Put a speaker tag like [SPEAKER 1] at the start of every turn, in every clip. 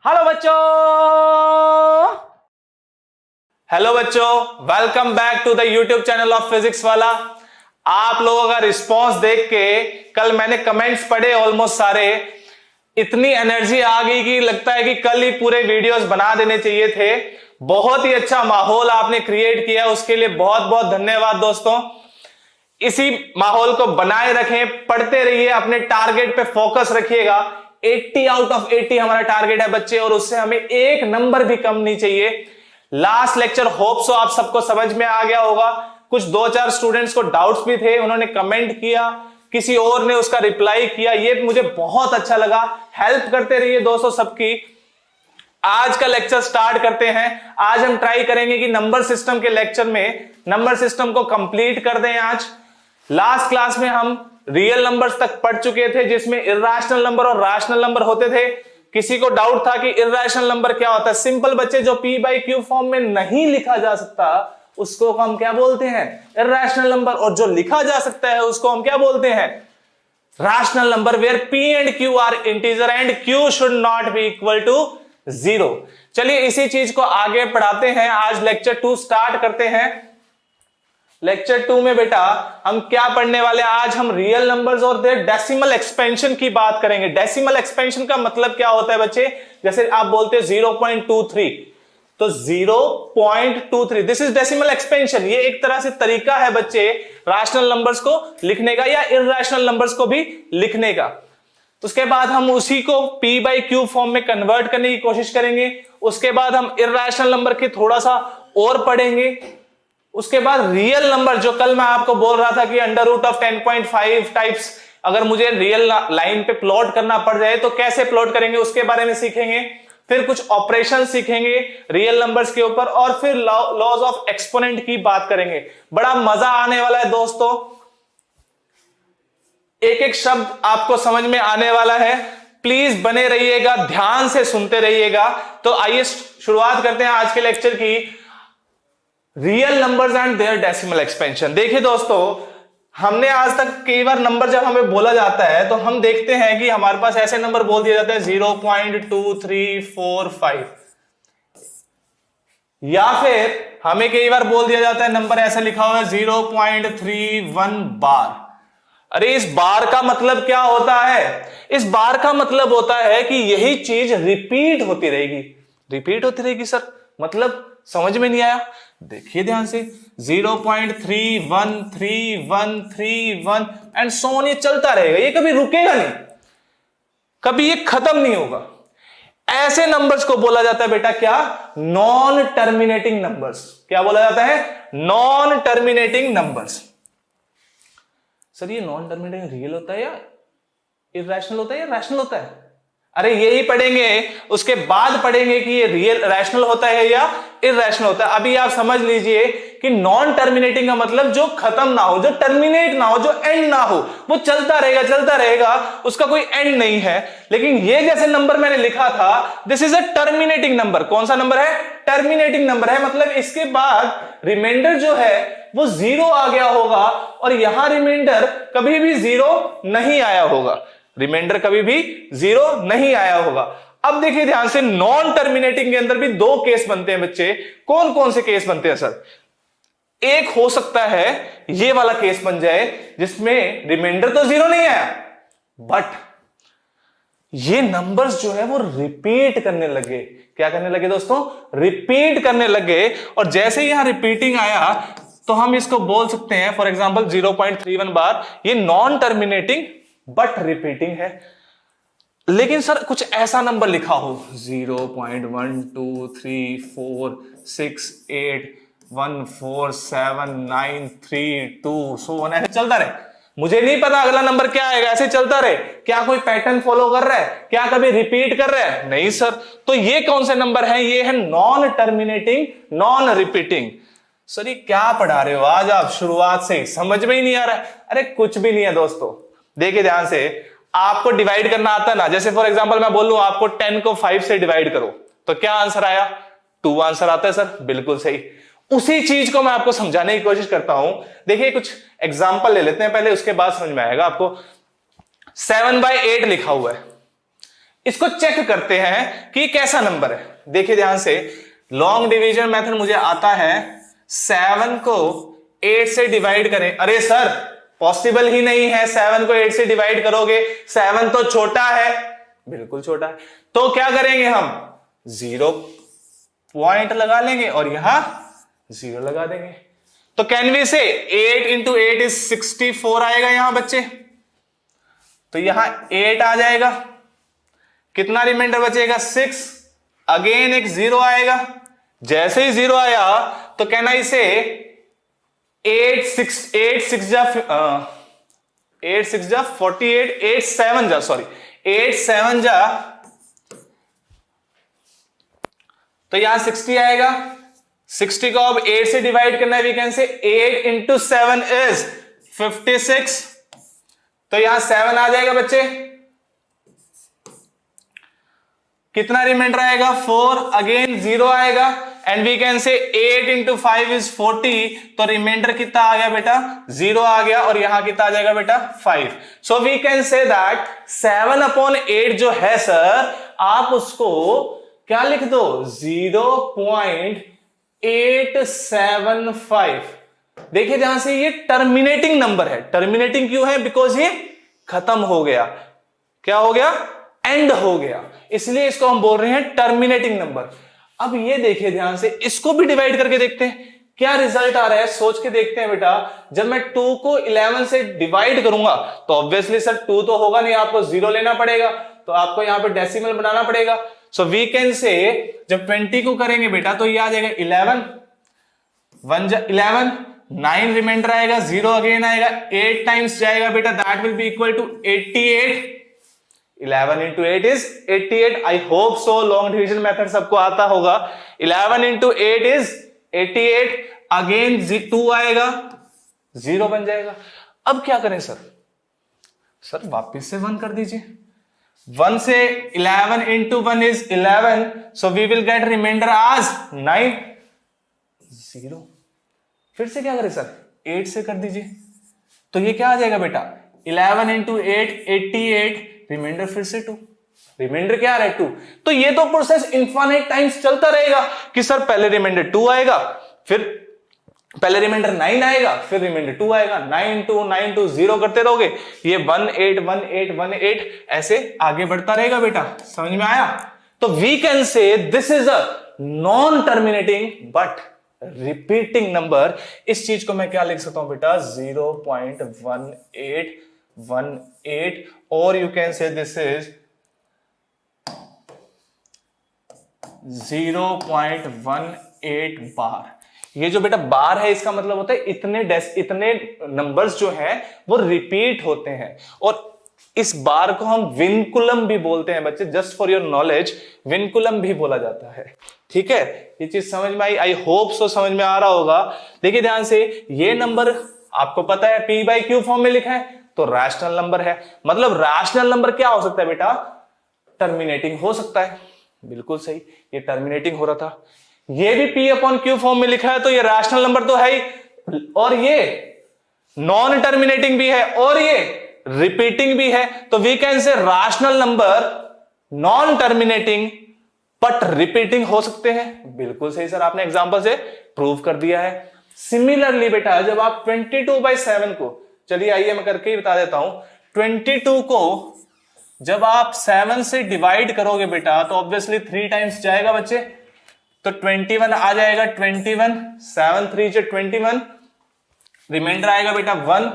[SPEAKER 1] Hello बच्चों, welcome back to the YouTube channel of Physics Wallah. आप लोगों का रिस्पांस देख के कल मैंने कमेंट्स पढ़े ऑलमोस्ट सारे, इतनी एनर्जी आ गई कि लगता है कि कल ही पूरे वीडियोस बना देने चाहिए थे। बहुत ही अच्छा माहौल आपने क्रिएट किया, उसके लिए बहुत बहुत धन्यवाद दोस्तों। इसी माहौल को बनाए रखें, पढ़ते रहिए, अपने टारगेट पे फोकस रखिएगा। 80 आउट ऑफ 80 हमारा टारगेट है बच्चे, और उससे हमें एक नंबर भी कम नहीं चाहिए। लास्ट लेक्चर होप सो आप सबको समझ में आ गया होगा। कुछ 2-4 स्टूडेंट्स को डाउट्स भी थे, उन्होंने कमेंट किया, किसी और ने उसका रिप्लाई किया, ये मुझे बहुत अच्छा लगा। हेल्प करते रहिए दोस्तों सबकी। आज का लेक्चर स्टार्ट करते हैं। आज हम ट्राई करेंगे कि नंबर सिस्टम के लेक्चर में नंबर सिस्टम को कंप्लीट कर दें। आज लास्ट क्लास में हम रियल नंबर्स तक पढ़ चुके थे, जिसमें इर्रेशनल नंबर और रैशनल नंबर होते थे। किसी को डाउट था कि इर्रेशनल नंबर क्या होता है? सिंपल बच्चे, जो p बाई क्यू फॉर्म में नहीं लिखा जा सकता उसको हम क्या बोलते हैं? Irrational number. और जो लिखा जा सकता है उसको हम क्या बोलते हैं? Rational number, where p and q are integer and q should not be equal to 0। चलिए इसी चीज को आगे पढ़ाते हैं। आज लेक्चर 2 स्टार्ट करते हैं। लेक्चर 2 में बेटा हम क्या पढ़ने वाले हैं? आज हम रियल नंबर्स और देयर डेसिमल एक्सपेंशन की बात करेंगे। डेसिमल एक्सपेंशन का मतलब क्या होता है बच्चे? जैसे आप बोलते हैं 0.23, तो 0.23 दिस इज डेसिमल एक्सपेंशन। ये एक तरह से तरीका है बच्चे रैशनल नंबर्स को लिखने का या इर्रेशनल नंबर्स को भी लिखने का। उसके बाद हम उसी को p बाई क्यू फॉर्म में कन्वर्ट करने की कोशिश करेंगे। उसके बाद हम इर्रेशनल नंबर के थोड़ा सा और पढ़ेंगे। उसके बाद रियल नंबर, जो कल मैं आपको बोल रहा था कि अंडर रूट ऑफ 10.5 टाइप्स अगर मुझे रियल लाइन पे प्लॉट करना पड़ जाए तो कैसे प्लॉट करेंगे, उसके बारे में सीखेंगे। फिर कुछ ऑपरेशन सीखेंगे रियल नंबर्स के ऊपर, और फिर लॉज ऑफ एक्सपोनेंट की बात करेंगे। बड़ा मजा आने वाला है दोस्तों, एक एक शब्द आपको समझ में आने वाला है। प्लीज बने रहिएगा, ध्यान से सुनते रहिएगा। तो आइए शुरुआत करते हैं आज के लेक्चर की, real numbers and their decimal expansion. देखिए दोस्तों, हमने आज तक कई बार नंबर जब हमें बोला जाता है तो हम देखते हैं कि हमारे पास ऐसे नंबर बोल दिए जाते हैं 0.2345, या फिर हमें कई बार बोल दिया जाता है नंबर ऐसा लिखा हुआ है 0.31 बार। अरे इस बार का मतलब क्या होता है? इस बार का मतलब होता है कि यही चीज रिपीट होती रहेगी। रिपीट होती रहेगी सर, मतलब समझ में नहीं आया? देखिए ध्यान से, 0.313131 एंड सो ऑन, ये चलता रहेगा, ये कभी रुकेगा नहीं, कभी ये खत्म नहीं होगा। ऐसे नंबर्स को बोला जाता है बेटा क्या? Non terminating numbers. क्या बोला जाता है? Non terminating numbers. सर ये नॉन टर्मिनेटिंग रियल होता है या इर्रेशनल होता है या रैशनल होता है? अरे यही पढ़ेंगे, उसके बाद पढ़ेंगे कि ये रियल रैशनल होता है या इर्रेशनल होता है। अभी आप समझ लीजिए कि नॉन टर्मिनेटिंग का मतलब जो खत्म ना हो, जो टर्मिनेट ना हो, जो एंड ना हो, वो चलता रहेगा, उसका कोई एंड नहीं है। लेकिन ये जैसे नंबर मैंने लिखा था, this is a terminating number. कौन सा नंबर है? टर्मिनेटिंग नंबर है, मतलब इसके बाद रिमाइंडर जो है वो 0 आ गया होगा, और यहां रिमाइंडर कभी भी 0 नहीं आया होगा। रिमाइंडर कभी भी 0 नहीं आया होगा। अब देखिए ध्यान से, नॉन टर्मिनेटिंग के अंदर भी 2 केस बनते हैं बच्चे। कौन कौन से केस बनते हैं सर? एक हो सकता है ये वाला केस बन जाए जिसमें रिमाइंडर तो 0 नहीं आया, बट ये नंबर्स जो है वो रिपीट करने लगे। क्या करने लगे दोस्तों? रिपीट करने लगे। और जैसे यहां रिपीटिंग आया तो हम इसको बोल सकते हैं, फॉर एग्जांपल 0.31 बार, ये नॉन टर्मिनेटिंग बट रिपीटिंग है। लेकिन सर कुछ ऐसा नंबर लिखा हो 0.1234681479322 सो ऑन, ऐसे चलता रहे। मुझे नहीं पता अगला नंबर क्या आएगा, ऐसे चलता रहे। क्या कोई पैटर्न फॉलो कर रहा है? क्या कभी रिपीट कर रहा है? नहीं सर। तो ये कौन से नंबर है? ये है non terminating, non repeating. Sir ये क्या पढ़ा रहे हो आज आप? शुरुआत से ही समझ में ही नहीं आ रहा है। अरे कुछ भी नहीं है दोस्तों, देखिए ध्यान से, आपको डिवाइड करना आता है ना? जैसे फॉर एग्जांपल मैं बोलूं आपको 10 को 5 से डिवाइड करो, तो क्या आंसर आया? 2 आंसर आता है सर, बिल्कुल सही। उसी चीज को मैं आपको समझाने की कोशिश करता हूं। देखिए कुछ एग्जांपल ले लेते हैं पहले, उसके बाद समझ में आएगा आपको। 7/8 लिखा हुआ है, इसको चेक करते हैं कि कैसा नंबर है। देखिए ध्यान से, लॉन्ग डिवीजन मेथड मुझे आता है, 7 को 8 से डिवाइड करें। अरे सर पॉसिबल ही नहीं है, 7 को 8 से डिवाइड करोगे, 7 तो छोटा है, बिल्कुल छोटा है। तो क्या करेंगे हम, 0 पॉइंट लगा लेंगे और यहां 0 लगा देंगे। तो कैन वी से 8 इंटू 8 इज 64 आएगा यहां बच्चे। तो यहां 8 आ जाएगा, कितना रिमाइंडर बचेगा, 6। अगेन एक 0 आएगा, जैसे ही 0 आया तो कहना इसे 8 6 जा 48, 8 7 जा, सॉरी 8 7 जा, तो यहां 60 आएगा। 60 को अब 8 से डिवाइड करना है, वी कैन से 8 इंटू 7 इज 56। तो यहां 7 आ जाएगा बच्चे, कितना रिमाइंडर आएगा, 4। अगेन 0 आएगा एंड वी कैन से 8 इंटू 5 इज 40। तो रिमाइंडर कितना आ गया बेटा, 0 आ गया और यहां कितना आ जाएगा बेटा, 5। So we can say that 7/8 जो है सर, आप उसको क्या लिख दो, 0.875। देखिए ध्यान से, ये टर्मिनेटिंग नंबर है। टर्मिनेटिंग क्यों है, बिकॉज ये खत्म हो गया, क्या हो गया, एंड हो गया, इसलिए इसको हम बोल रहे हैं टर्मिनेटिंग नंबर। अब ये देखिए ध्यान से, इसको भी डिवाइड करके देखते हैं क्या रिजल्ट आ रहा है, सोच के देखते हैं बेटा। जब मैं 2 को 11 से डिवाइड करूंगा तो ऑब्वियसली सर 2 तो होगा नहीं, आपको 0 लेना पड़ेगा, तो आपको यहां पे डेसिमल बनाना पड़ेगा। सो वी कैन से जब 20 को करेंगे बेटा तो ये आ जाएगा 11, 1 11, 9 रिमाइंडर आएगा, 0 अगेन आएगा, 8 टाइम्स जाएगा बेटा, that will be equal to 88। 11 into 8 is 88। I hope so long division method सबको आता होगा। 11 इंटू 8 इज 88। अगेन 2 आएगा, 0 बन जाएगा। अब क्या करें सर, सर वापिस से 1 कर दीजिए। 1 से 11 into 1 is 11, so we will get remainder आज 9, 0। फिर से क्या करें सर, 8 से कर दीजिए, तो ये क्या आ जाएगा बेटा, 11 इंटू 8 88, रिमाइंडर फिर से 2, रिमाइंडर क्या आ रहा है 2। तो ये तो प्रोसेस इनफाइनाइट टाइम्स चलता रहेगा कि सर पहले रिमाइंडर 2 आएगा, फिर पहले रिमाइंडर 9 आएगा, फिर रिमाइंडर 2 आएगा, 9 2 9 2 0 करते रहोगे, ये 1 8 1 8 1 8 ऐसे आगे बढ़ता रहेगा बेटा। समझ में आया? तो we can say this is a non terminating but repeating number. इस चीज को मैं क्या लिख सकता हूं बेटा, 0.1818, और you can say this is 0.18 बार। ये जो बेटा बार है, इसका मतलब होता है इतने नंबर्स जो हैं वो रिपीट होते हैं, और इस बार को हम विनकुलम भी बोलते हैं बच्चे, just for your knowledge, vinculum भी बोला जाता है। ठीक है, ये चीज समझ में आई? आई होप सो समझ में आ रहा होगा। देखिए ध्यान से, ये नंबर आपको पता है p/q फॉर्म में लिखा है, तो रैशनल नंबर है। मतलब रैशनल नंबर क्या हो सकता है बेटा, टर्मिनेटिंग हो सकता है। बिल्कुल सही, ये टर्मिनेटिंग हो रहा था। ये भी p/q फॉर्म में लिखा है, तो ये रैशनल नंबर तो है ही, और ये नॉन टर्मिनेटिंग भी है, और ये रिपीटिंग भी है। तो we can say rational number non terminating but repeating हो सकते हैं। बिल्कुल सही सर, आपने एग्जांपल से प्रूव कर दिया है। सिमिलरली बेटा, जब आप 22/7 को, चलिए आइए मैं करके ही बता देता हूं, 22 को जब आप 7 से डिवाइड करोगे बेटा तो ऑब्वियसली 3 टाइम्स जाएगा बच्चे, तो 21 आ जाएगा। 21 7 3 से 21, रिमाइंडर आएगा बेटा 1।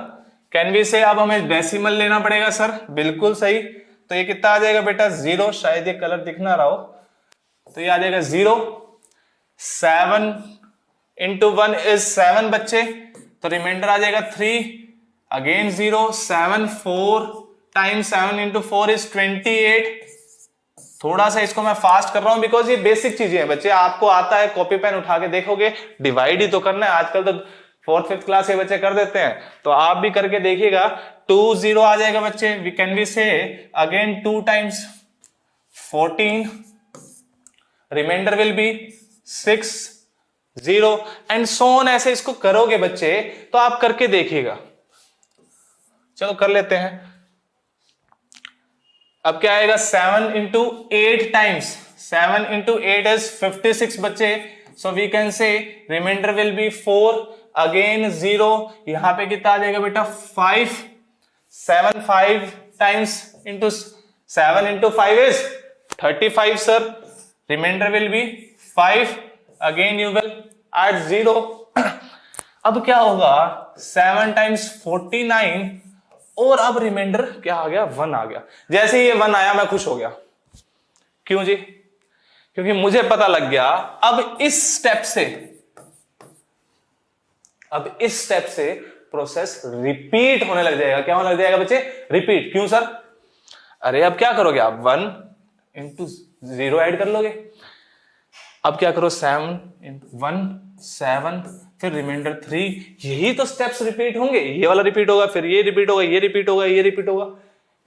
[SPEAKER 1] कैन वी से अब हमें डेसिमल लेना पड़ेगा सर, बिल्कुल सही। तो ये कितना आ जाएगा बेटा, 0। शायद ये कलर दिख ना रहा हो, तो ये आ जाएगा 0। 7 इंटू 1 इज 7 बच्चे, तो रिमाइंडर आ जाएगा 3। अगेन 0। 7 4 times 7 into 4 is 28। थोड़ा सा इसको मैं फास्ट कर रहा हूं बिकॉज ये बेसिक चीजें हैं बच्चे, आपको आता है, कॉपी पेन उठा के देखोगे, डिवाइड ही तो करना है। आजकल तो 4th 5th क्लास के बच्चे कर देते हैं, तो आप भी करके देखिएगा। 2 0 आ जाएगा बच्चे। We can we say again 2 times 14, remainder will be 6 0 and so on. ऐसे इसको करोगे बच्चे तो आप करके देखिएगा। चलो कर लेते हैं। अब क्या आएगा 7 इंटू 8 टाइम्स 7 इंटू 8 इज 56 बच्चे. So we can say remainder will be 4 again 0. यहां पे कितना आ जाएगा बेटा 5. 7 5 times into 7 into 5 is 35 sir. Remainder will be 5 again you will add 0. अब क्या होगा 7 टाइम्स 49 और अब रिमाइंडर क्या आ गया 1 आ गया. जैसे ही ये 1 आया मैं खुश हो गया. क्यों जी? क्योंकि मुझे पता लग गया अब इस स्टेप से प्रोसेस रिपीट होने लग जाएगा. क्या होने लग जाएगा बच्चे? रिपीट. क्यों सर? अरे अब क्या करोगे आप 1 इंटू 0 ऐड कर लोगे. अब क्या करो 7 इंटू 1 7 फिर रिमाइंडर 3. यही तो स्टेप्स रिपीट होंगे. ये वाला रिपीट होगा, फिर ये रिपीट होगा, ये रिपीट होगा, ये रिपीट होगा.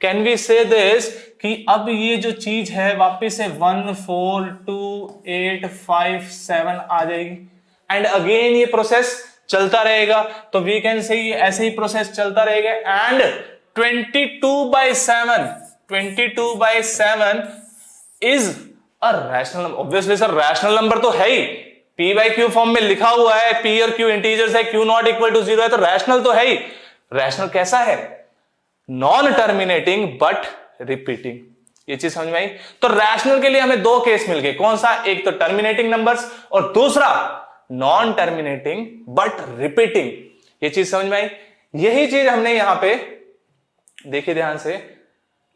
[SPEAKER 1] कैन वी से दिस कि अब ये जो चीज है वापिस से 1 4 2 8 5 7 आ जाएगी एंड अगेन ये प्रोसेस चलता रहेगा. तो वी कैन से ऐसे ही प्रोसेस चलता रहेगा and 22/7 is a rational number. Obviously sir rational number तो है ही. पी बाई क्यू फॉर्म में लिखा हुआ है, पी और क्यू इंटीजर्स है, क्यू नॉट इक्वल टू 0 है, तो रैशनल तो है ही. रैशनल कैसा है? Non terminating but repeating. ये चीज समझ में आई? तो रैशनल के लिए हमें दो केस मिल गए. कौन सा? एक तो टर्मिनेटिंग नंबर्स और दूसरा नॉन टर्मिनेटिंग बट रिपीटिंग. ये चीज समझ में आई? यही चीज हमने यहां पे देखिए ध्यान से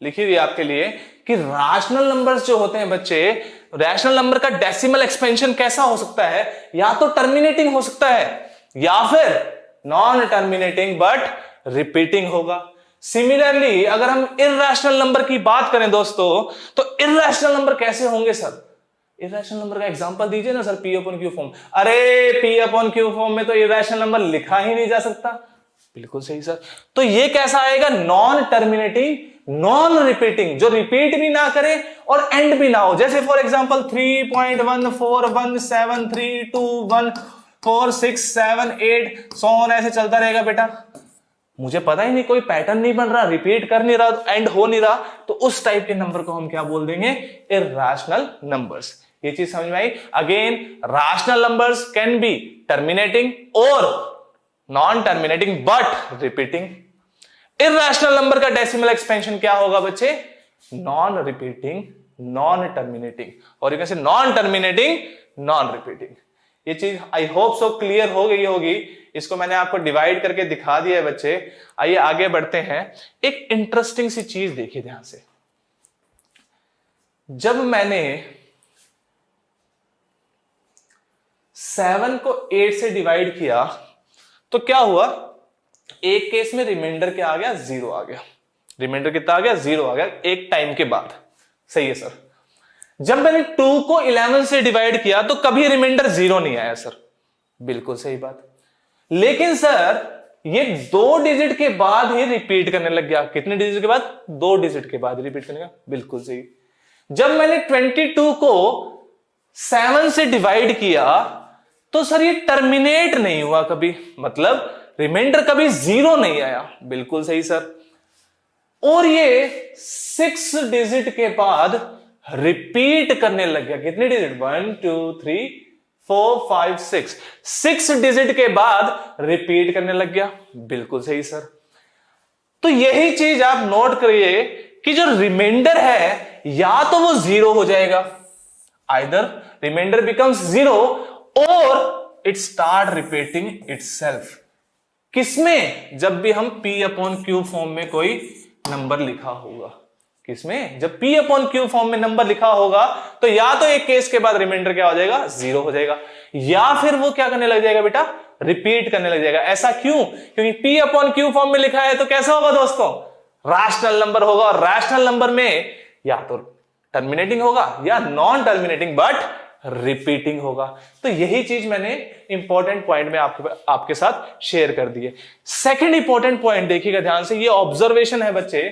[SPEAKER 1] लिखी हुई आपके लिए कि रैशनल नंबर्स जो होते हैं बच्चे, रैशनल नंबर का डेसिमल एक्सपेंशन कैसा हो सकता है? या तो टर्मिनेटिंग हो सकता है या फिर नॉन टर्मिनेटिंग बट रिपीटिंग होगा. सिमिलरली अगर हम इर्रेशनल नंबर की बात करें दोस्तों, तो इर्रेशनल नंबर कैसे होंगे सर? इर्रेशनल नंबर का एग्जांपल दीजिए ना sir. P upon Q form. अरे पी अपॉन क्यू फॉर्म में तो इर्रेशनल नंबर लिखा ही नहीं जा सकता. बिल्कुल सही सर. तो ये कैसा आएगा? नॉन टर्मिनेटिंग नॉन रिपीटिंग, जो रिपीट भी ना करे और एंड भी ना हो. जैसे फॉर एग्जांपल 3.1417321467 सो ऑन ऐसे चलता रहेगा बेटा. मुझे पता ही नहीं, कोई पैटर्न नहीं बन रहा, रिपीट कर नहीं रहा, एंड हो नहीं रहा, तो उस टाइप के नंबर को हम क्या बोल देंगे? Irrational numbers. ये चीज समझ में आई? Again rational numbers can be terminating और non terminating but repeating. Irrational number का डेसिमल एक्सपेंशन क्या होगा बच्चे? नॉन रिपीटिंग नॉन टर्मिनेटिंग, और you can say non terminating non repeating. ये चीज आई होप सो क्लियर हो गई होगी. इसको मैंने आपको डिवाइड करके दिखा दिया है बच्चे. आइए आगे बढ़ते हैं. एक इंटरेस्टिंग सी चीज देखिए ध्यान से. जब मैंने 7 को 8 से डिवाइड किया तो क्या हुआ? एक केस में रिमाइंडर क्या आ गया? 0 आ गया. रिमाइंडर कितना आ गया? 0 आ गया एक टाइम के बाद. सही है सर. जब मैंने 2 को 11 से डिवाइड किया तो कभी रिमाइंडर 0 नहीं आया सर. बिल्कुल सही बात. लेकिन सर ये 2 डिजिट के बाद ही रिपीट करने लग गया. कितने डिजिट के बाद? 2 डिजिट के बाद रिपीट करने का. बिल्कुल सही. जब मैंने 22 को 7 से डिवाइड किया तो सर ये टर्मिनेट नहीं हुआ कभी, मतलब रिमाइंडर कभी 0 नहीं आया. बिल्कुल सही सर. और ये 6 डिजिट के बाद रिपीट करने लग गया. कितने डिजिट? 1 2 3 4 5 6. 6 डिजिट के बाद रिपीट करने लग गया. बिल्कुल सही सर. तो यही चीज आप नोट करिए कि जो रिमाइंडर है या तो वो 0 हो जाएगा, आइदर रिमाइंडर बिकम्स 0 और इट स्टार्ट रिपीटिंग इटसेल्फ. किसमें? जब भी हम P अपॉन क्यू फॉर्म में कोई नंबर लिखा होगा. किसमें? जब P अपॉन क्यू फॉर्म में नंबर लिखा होगा तो या तो एक केस के बाद रिमाइंडर क्या हो जाएगा? 0 हो जाएगा, या फिर वो क्या करने लग जाएगा बेटा? रिपीट करने लग जाएगा. ऐसा क्यों? क्योंकि P अपॉन क्यू फॉर्म में लिखा है तो कैसा होगा दोस्तों? रैशनल नंबर होगा. और रैशनल नंबर में या तो टर्मिनेटिंग होगा या नॉन टर्मिनेटिंग बट रिपीटिंग होगा. तो यही चीज मैंने इंपॉर्टेंट पॉइंट में आपके साथ शेयर कर दी है. सेकेंड इंपॉर्टेंट पॉइंट देखिएगा ध्यान से. ये ऑब्जर्वेशन है बच्चे.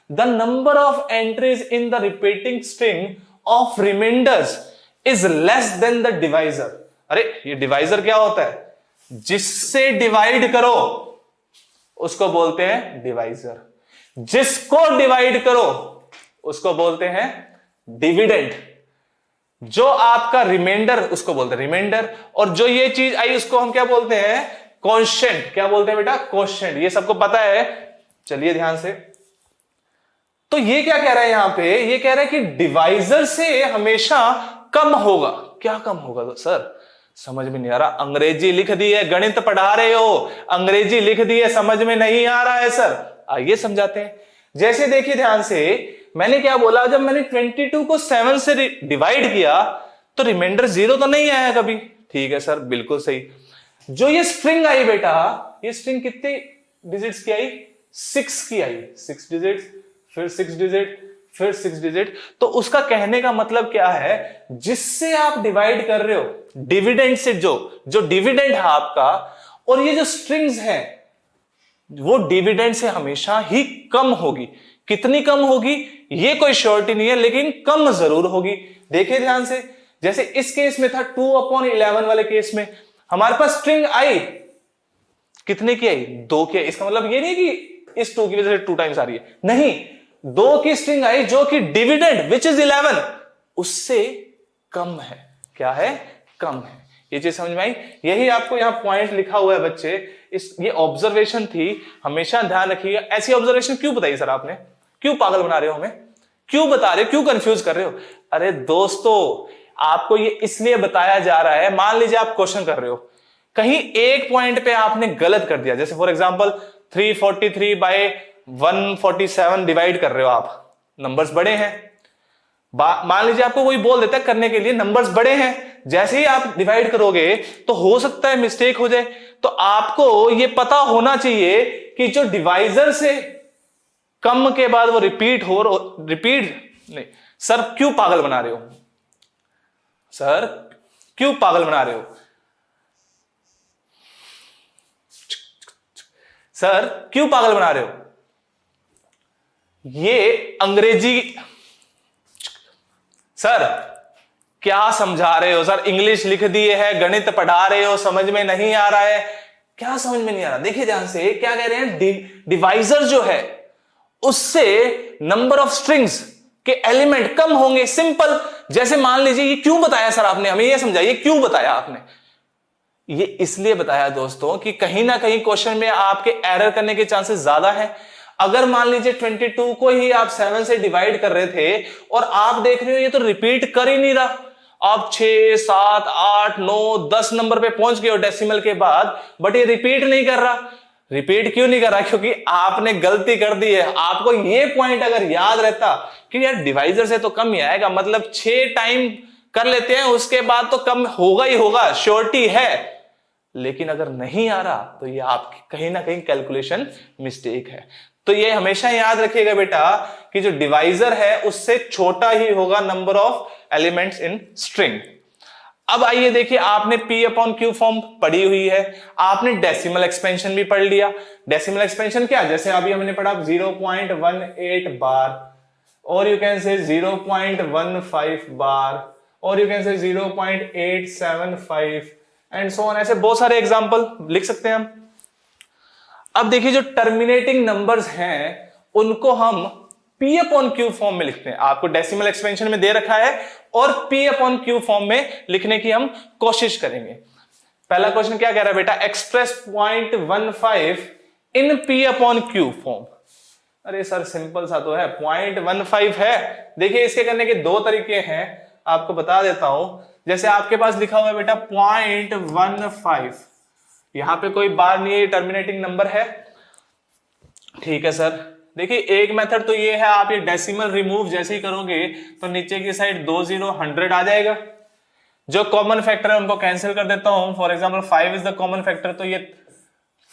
[SPEAKER 1] The number of entries in the repeating string of remainders is less than the divisor. अरे ये डिवाइजर क्या होता है? जिससे डिवाइड करो उसको बोलते हैं डिवाइजर. जिसको डिवाइड करो उसको बोलते हैं डिविडेंड। जो आपका रिमाइंडर उसको बोलते हैं रिमाइंडर, और जो ये चीज आई उसको हम क्या बोलते हैं, क्वोशिएंट। क्या बोलते हैं बेटा, क्वोशिएंट। ये सबको पता है, चलिए ध्यान से। तो ये क्या कह रहा है यहां पे, ये कह रहा है कि डिवाइजर से हमेशा कम होगा। क्या कम होगा तो सर समझ में नहीं आ रहा, अंग्रेजी लिख दी है, गणित पढ़ा रहे हो, अंग्रेजी लिख दी है, समझ में नहीं आ रहा है सर। आइए समझाते हैं। जैसे देखिए ध्यान से, मैंने क्या बोला, जब मैंने 22 को 7 से डिवाइड किया तो रिमाइंडर 0 तो नहीं आया कभी। ठीक है सर, बिल्कुल सही। जो ये स्ट्रिंग आई बेटा, ये स्ट्रिंग कितने डिजिट्स की आई, 6 की आई, 6 डिजिट्स, फिर 6 डिजिट, फिर 6 डिजिट। तो उसका कहने का मतलब क्या है, जिससे आप डिवाइड कर रहे हो, डिविडेंड से, जो डिविडेंड है आपका, और ये जो स्ट्रिंग्स है वो डिविडेंड से हमेशा ही कम होगी। कितनी कम होगी ये कोई श्योरिटी नहीं है, लेकिन कम जरूर होगी। देखिए ध्यान से, जैसे इस केस में था 2/11 वाले केस में हमारे पास स्ट्रिंग आई, कितने की आई, 2 की आई। इसका मतलब ये नहीं कि इस 2 की वजह से 2 टाइम्स आ रही है, नहीं, 2 की स्ट्रिंग आई जो कि डिविडेंड विच इज 11 उससे कम है। क्या है, कम है। ये चीज समझ में आई। यही आपको यहां पॉइंट लिखा हुआ है बच्चे, ये ऑब्जर्वेशन थी, हमेशा ध्यान रखिएगा। ऐसी ऑब्जर्वेशन क्यों बताई सर आपने, क्यों पागल बना रहे हो हमें, क्यों बता रहे हो, क्यों कंफ्यूज कर रहे हो। अरे दोस्तों, आपको ये इसलिए बताया जा रहा है, मान लीजिए आप क्वेश्चन कर रहे हो, कहीं एक पॉइंट पे आपने गलत कर दिया, जैसे फॉर एग्जांपल 343 बाय 147 डिवाइड कर रहे हो आप, नंबर्स बड़े हैं, मान लीजिए आपको कोई बोल देता है करने के लिए नंबर्स बड़े हैं, जैसे ही आप डिवाइड करोगे तो हो सकता है मिस्टेक हो जाए। तो आपको ये पता होना चाहिए कि जो डिवाइजर से कम के बाद वो रिपीट नहीं। सर क्यों पागल बना रहे हो, सर क्यों पागल बना रहे हो, सर क्यों पागल बना रहे हो। ये अंग्रेजी, सर क्या समझा रहे हो सर, इंग्लिश लिख दिए है, गणित पढ़ा रहे हो, समझ में नहीं आ रहा है, क्या समझ में नहीं आ रहा। देखिए ध्यान से, क्या कह रहे हैं, डिवाइजर जो है उससे नंबर ऑफ स्ट्रिंग्स के एलिमेंट कम होंगे। सिंपल, जैसे मान लीजिए, ये क्यों बताया सर आपने, हमें ये समझाइए क्यों बताया आपने। ये इसलिए बताया दोस्तों कि कहीं ना कहीं क्वेश्चन में आपके एरर करने के चांसेस ज्यादा है। अगर मान लीजिए 22 को ही आप 7 से डिवाइड कर रहे थे और आप देख रहे हो ये तो रिपीट कर ही नहीं रहा, आप 6, 7, 8, 9, 10 नंबर पे पहुंच गए हो डेसिमल के बाद, बट ये रिपीट नहीं कर रहा। रिपीट क्यों नहीं कर रहा, क्योंकि आपने गलती कर दी है। आपको ये पॉइंट अगर याद रहता कि यार डिवाइजर से तो कम ही आएगा, मतलब 6 टाइम कर लेते हैं उसके बाद तो कम होगा ही होगा, श्योरिटी है। लेकिन अगर नहीं आ रहा तो ये आपकी कहीं ना कहीं कैलकुलेशन मिस्टेक है। तो ये हमेशा याद रखिएगा बेटा कि जो डिवाइजर है उससे छोटा ही होगा number of elements in string. अब आइए देखिए, आपने P/Q फॉर्म पढ़ी हुई है, आपने डेसिमल एक्सपेंशन भी पढ़ लिया। डेसिमल एक्सपेंशन क्या, जैसे अभी हमने पढ़ा 0.18 बार, और यू कैन से 0.15 बार, और यू कैन से 0.875 एंड सो ऑन। ऐसे बहुत सारे एग्जांपल लिख सकते हैं हम। अब देखिए, जो टर्मिनेटिंग नंबर्स हैं उनको हम P/Q फॉर्म में लिखते हैं। आपको डेसिमल एक्सपेंशन में दे रखा है और P/Q फॉर्म में लिखने की हम कोशिश करेंगे। पहला क्वेश्चन क्या कह रहा है बेटा, एक्सप्रेस 0.15 इन P/Q फॉर्म। अरे सर सिंपल सा तो है, 0.15 है। देखिए इसके करने के 2 तरीके हैं, आपको बता देता हूं। जैसे आपके पास लिखा हुआ है बेटा 0.15, यहां पे कोई बार नहीं है, टर्मिनेटिंग नंबर है, ठीक है सर। देखिए एक मेथड तो ये है, आप ये डेसिमल रिमूव जैसे ही करोगे तो नीचे की साइड 2 0 100 आ जाएगा। जो कॉमन फैक्टर है उनको कैंसिल कर देता हूं। For example 5 is the common factor, तो ये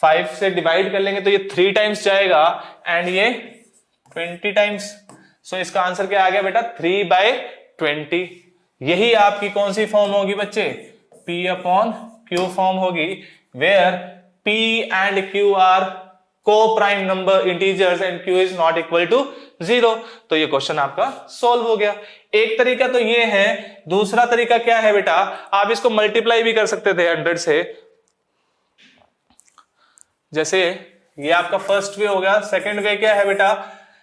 [SPEAKER 1] 5 से डिवाइड कर लेंगे तो ये 3 टाइम्स जाएगा एंड ये 20 टाइम्स। सो इसका आंसर क्या आ गया बेटा, 3/20। यही आपकी कौन सी फॉर्म होगी बच्चे, P/Q फॉर्म होगी, where P and Q are coprime number integers and Q is not equal to 0। तो ये क्वेश्चन आपका सॉल्व हो गया। एक तरीका तो ये है, दूसरा तरीका क्या है बेटा, आप इसको मल्टीप्लाई भी कर सकते थे 100 से। जैसे ये आपका फर्स्ट वे हो गया। सेकंड वे क्या है बेटा,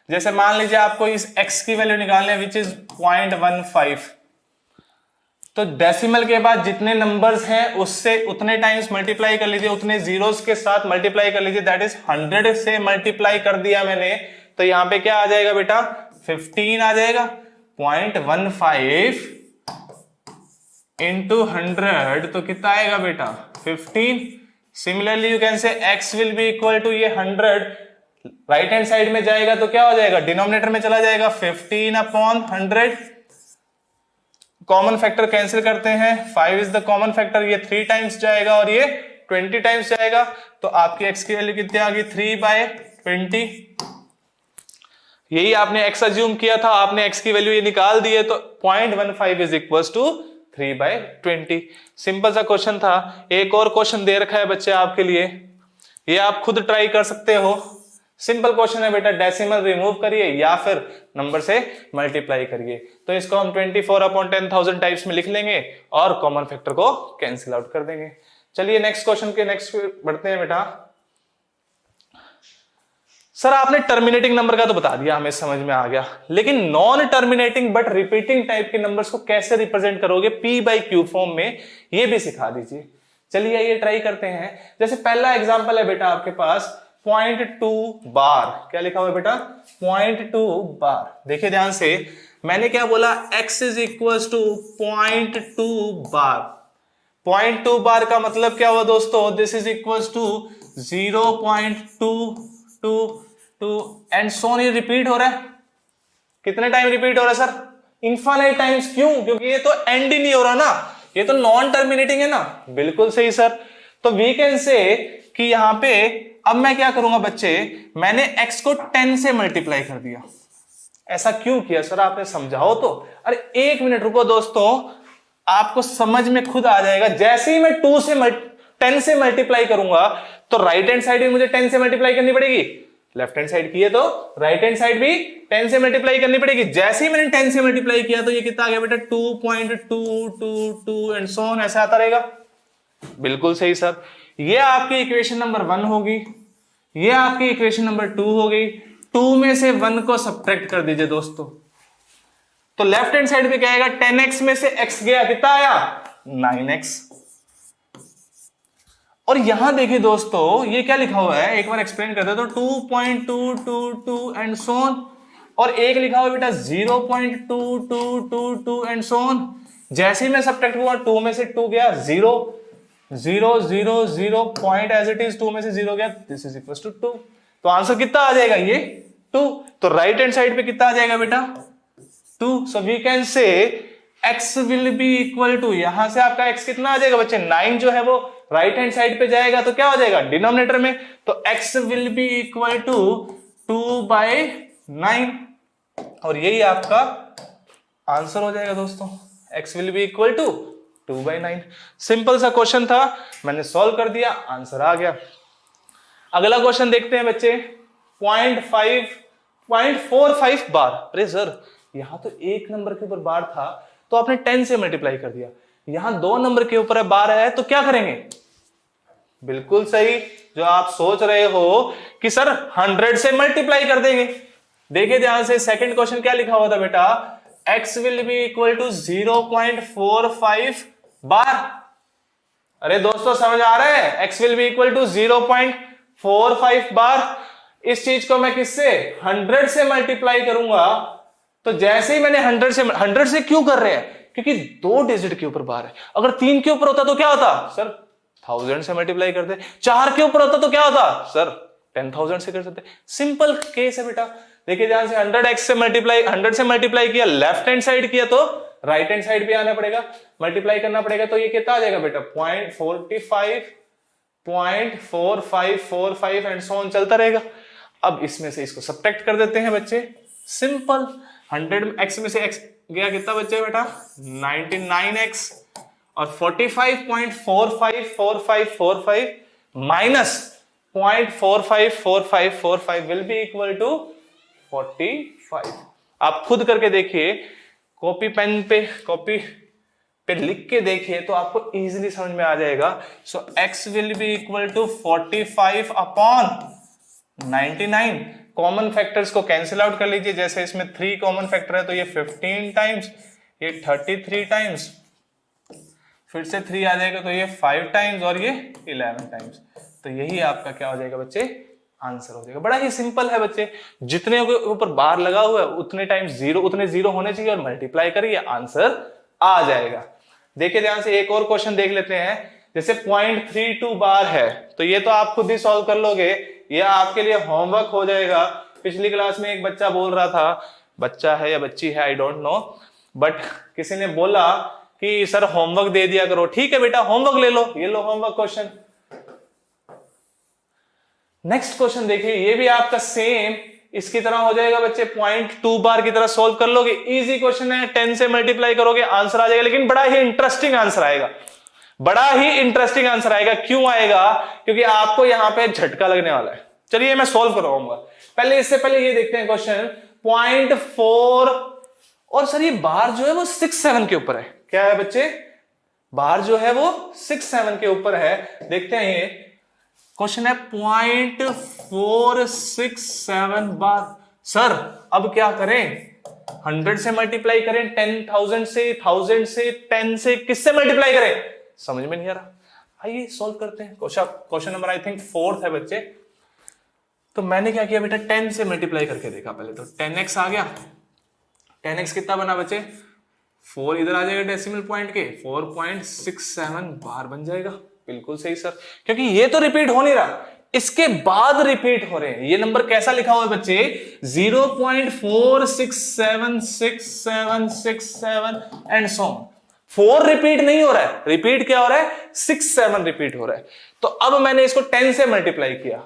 [SPEAKER 1] जैसे मान लीजिए आपको इस x की वैल्यू निकालनी है विच इज 0.15, तो डेसिमल के बाद जितने नंबर्स हैं उससे उतने टाइम्स मल्टीप्लाई कर लीजिए, उतने जीरोस के साथ मल्टीप्लाई कर लीजिए, दैट इज 100 से मल्टीप्लाई कर दिया मैंने, तो यहां पे क्या आ जाएगा बेटा 15 आ जाएगा। 0.15 इंटू 100 तो कितना आएगा बेटा 15। Similarly you can say x will be equal to ये 100 राइट हैंड साइड में जाएगा तो क्या हो जाएगा डिनोमिनेटर में चला जाएगा 15 अपॉन 100। कॉमन फैक्टर कैंसिल करते हैं, 5 इज द कॉमन फैक्टर, ये 3 टाइम्स जाएगा और ये 20 टाइम्स जाएगा, तो आपकी x की वैल्यू कितनी आ गई 3/20। यही आपने x अज्यूम किया था, आपने x की वैल्यू ये निकाल दी है, तो 0.15 इज इक्वल टू 3/20। सिंपल सा क्वेश्चन था। एक और क्वेश्चन दे रखा है बच्चे आपके लिए, ये आप खुद ट्राई कर सकते हो। सिंपल क्वेश्चन है बेटा, डेसिमल रिमूव करिए या फिर नंबर से मल्टीप्लाई करिए। तो इसको हम 24/10,000 टाइप्स में लिख लेंगे और कॉमन फैक्टर को कैंसिल आउट कर देंगे। चलिए नेक्स्ट क्वेश्चन के नेक्स्ट बढ़ते हैं बेटा। सर आपने टर्मिनेटिंग नंबर का तो बता दिया, हमें समझ में आ गया, लेकिन non terminating but repeating type के नंबर्स को कैसे रिप्रेजेंट करोगे p/q फॉर्म में, ये भी सिखा दीजिए। चलिए ये ट्राई करते हैं। जैसे पहला एग्जांपल है बेटा आपके पास 0.2 बार, क्या लिखा हुआ है बेटा 0.2 बार। देखिए ध्यान से, मैंने क्या बोला x is equal to 0.2 bar. 0.2 bar का मतलब क्या हुआ दोस्तों, this is equal to 0.222 and so on. ये रिपीट हो रहा है, कितने टाइम रिपीट हो रहा है सर, इनफाइनाइट टाइम्स। क्यों, क्योंकि ये तो एंड ही नहीं हो रहा ना, ये तो नॉन टर्मिनेटिंग है ना। बिल्कुल सही सर। तो वी कैन से कि यहां पे अब मैं क्या करूंगा बच्चे, मैंने x को 10 से मल्टीप्लाई कर दिया। ऐसा क्यों किया सर, आपने समझाओ तो। अरे एक मिनट रुको दोस्तों, आपको समझ में खुद आ जाएगा। जैसे ही मैं 10 से मल्टीप्लाई करूंगा तो राइट हैंड साइड भी मुझे 10 से मल्टीप्लाई करनी पड़ेगी, लेफ्ट हैंड साइड की है तो राइट हैंड साइड भी 10 से मल्टीप्लाई करनी पड़ेगी। जैसे ही मैंने 10 से मल्टीप्लाई किया तो ये कितना आ गया बेटा 2.222 एंड सो ऑन, ऐसा आता रहेगा। बिल्कुल सही सर। ये आपकी इक्वेशन नंबर 1 होगी, ये आपकी इक्वेशन नंबर 2 हो गई। 2 में से 1 को सब्ट्रैक्ट कर दीजिए दोस्तों, तो लेफ्ट हैंड साइड पे क्या आएगा, 10x में से x गया, कितना आया 9x। और यहां देखिए दोस्तों ये क्या लिखा हुआ है, एक बार एक्सप्लेन करते हैं। तो 2.222 एंड सो ऑन, और एक लिखा हुआ है बेटा 0.2222 एंड सो ऑन। जैसे ही मैं सब्ट्रैक्ट हुआ 2 में से 2 गया 0, 0 0 0 पॉइंट एज इट इज, 2 में से 0 गया, दिस इज इक्वल टू 2। तो आंसर कितना आ जाएगा ये 2। तो राइट हैंड साइड पे कितना आ जाएगा बेटा 2। So we can say x will be equal to, यहां से आपका x कितना आ जाएगा बच्चे 9 जो है वो राइट हैंड साइड पे जाएगा तो क्या हो जाएगा डिनोमिनेटर में, तो x will be equal to 2/9 और यही आपका आंसर हो जाएगा दोस्तों। x will be equal to 2/9। Simple सा क्वेश्चन था, मैंने सॉल्व कर दिया, आंसर आ गया। अगला क्वेश्चन देखते हैं बच्चे। 0.45 बार। अरे सर यहां तो एक नंबर के ऊपर बार था तो आपने 10 से मल्टीप्लाई कर दिया, यहां 2 नंबर के ऊपर बार है तो क्या करेंगे। बिल्कुल सही, जो आप सोच रहे हो कि सर 100 से मल्टीप्लाई कर देंगे। देखिए ध्यान से, सेकंड क्वेश्चन क्या लिखा हुआ था बेटा, x will be equal to 0.45 bar. अरे दोस्तों समझ आ रहा है, x will be equal to 0.45 bar. इस चीज को मैं किससे 100 से मल्टीप्लाई करूंगा, तो जैसे ही मैंने 100 से क्यों कर रहे हैं, क्योंकि 2 डिजिट के ऊपर बार है। अगर 3 के ऊपर होता तो क्या होता सर 1000 से मल्टीप्लाई करते, 4 के ऊपर होता तो क्या होता सर 10,000 से कर सकते। सिंपल केस है बेटा। देखिए ध्यान से, 100 से मल्टीप्लाई किया, लेफ्ट हैंड साइड किया तो राइट हैंड साइड भी आना पड़ेगा, मल्टीप्लाई करना पड़ेगा, तो ये कितना आ जाएगा बेटा 0.45 एंड सो ऑन चलता रहेगा। अब इसमें से इसको सब्ट्रैक्ट कर देते हैं बच्चे, सिंपल। 100x में से x गया, कितना बच्चे बेटा 99x, और 45.454545 minus 0.454545 will be equal to 45। आप खुद करके देखिए, कॉपी पे लिख के देखिए तो आपको इजीली समझ में आ जाएगा। So x will be equal to 45 upon 99, common factors को कैंसिल आउट कर लीजिए। जैसे इसमें 3 कॉमन फैक्टर है तो ये 15 टाइम्स, ये 33 टाइम्स, फिर से 3 आ जाएगा तो ये 5 टाइम्स और ये 11 टाइम्स। तो यही आपका क्या हो जाएगा बच्चे, आंसर हो जाएगा। बड़ा ही सिंपल है बच्चे, जितने के ऊपर बार लगा हुआ है उतने टाइम्स जीरो, उतने जीरो होने चाहिए और मल्टीप्लाई करिए, आंसर आ जाएगा। देखिए ध्यान से एक और क्वेश्चन देख लेते हैं। जैसे 0.32 बार है तो ये तो आप खुद ही सॉल्व कर लोगे, ये आपके लिए होमवर्क हो जाएगा। पिछली क्लास में एक बच्चा बोल रहा था, बच्चा है या बच्ची है आई डोंट नो, बट किसी ने बोला कि सर होमवर्क दे दिया करो। ठीक है बेटा होमवर्क ले लो, ये लो होमवर्क क्वेश्चन। नेक्स्ट क्वेश्चन देखिए, ये भी आपका सेम इसकी तरह हो जाएगा बच्चे, 0.2 बार की तरह सोल्व कर लोगे। इजी क्वेश्चन है, 10 से मल्टीप्लाई करोगे आंसर आ जाएगा, लेकिन बड़ा ही इंटरेस्टिंग आंसर आएगा, बड़ा ही इंटरेस्टिंग आंसर आएगा। क्यों आएगा? क्योंकि आपको यहां पे झटका लगने वाला है। चलिए मैं सोल्व करवाऊंगा। पहले इससे पहले ये देखते हैं क्वेश्चन 0.4, और सर ये बार जो है वो 6-7 के ऊपर है। क्या है बच्चे? बार जो है वो 6-7 के ऊपर है। देखते हैं ये क्वेश्चन है 0.467 बार। सर अब क्या करें? 100 से मल्टीप्लाई करें, 10,000 से, 1000 से, 10 से, किससे मल्टीप्लाई करें? समझ में नहीं आ रहा। आइए सॉल्व करते हैं। क्वेश्चन नंबर आई थिंक 4 है बच्चे। तो मैंने क्या किया बेटा, 10 से मल्टीप्लाई करके देखा। पहले तो 10x आ गया। 10x कितना बना बच्चे? 4 इधर आ जाएगा डेसिमल पॉइंट के, 4.67 बार बन जाएगा। बिल्कुल सही सर, क्योंकि ये तो रिपीट हो नहीं रहा, इसके बाद रिपीट हो रहे हैं। ये नंबर कैसा लिखा हुआ है बच्चे? 0.4676767 एंड सो ऑन। 4 रिपीट नहीं हो रहा है, रिपीट क्या हो रहा है? 6-7 रिपीट हो रहा है। तो अब मैंने इसको 10 से मल्टीप्लाई किया,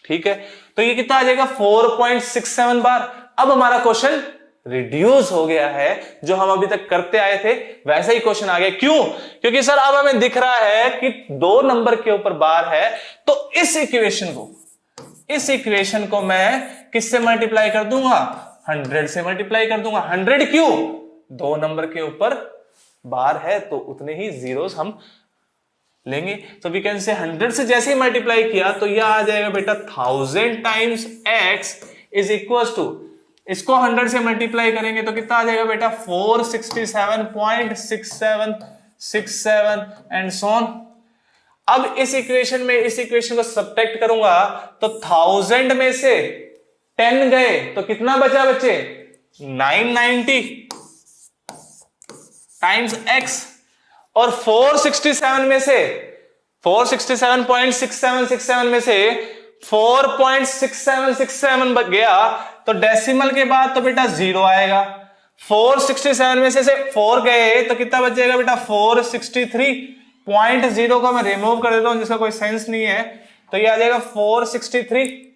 [SPEAKER 1] ठीक है, तो ये कितना आ जाएगा? 4.67 बार। अब हमारा क्वेश्चन रिड्यूस हो गया है, जो हम अभी तक करते आए थे वैसा ही क्वेश्चन आ गया। क्यों? क्योंकि सर अब हमें दिख रहा है कि 2 नंबर के ऊपर बार है, तो इस इक्वेशन को मैं किससे मल्टीप्लाई कर दूंगा? 100 से मल्टीप्लाई कर दूंगा। 100 क्यों? 2 नंबर के ऊपर बार है तो उतने ही जीरोस हम लेंगे। तो वी कैन से 100 से जैसे ही मल्टीप्लाई किया तो यह आ जाएगा बेटा 1000 times x is equal to, इसको 100 से मल्टीप्लाई करेंगे तो कितना आ जाएगा बेटा? 467.6767 एंड सो ऑन। अब इस इक्वेशन में इस इक्वेशन को सब्ट्रैक्ट करूंगा तो 1000 में से 10 गए तो कितना बचा बच्चे? 990 टाइम्स x, और 467 में से 467.6767 में से 4.6767 बच गया तो डेसिमल के बाद तो बेटा 0 आएगा। 467 में से 4 गए तो कितना बच जाएगा बेटा? 463.0 को मैं रिमूव कर देता हूं जिसका कोई सेंस नहीं है, तो ये आ जाएगा 463।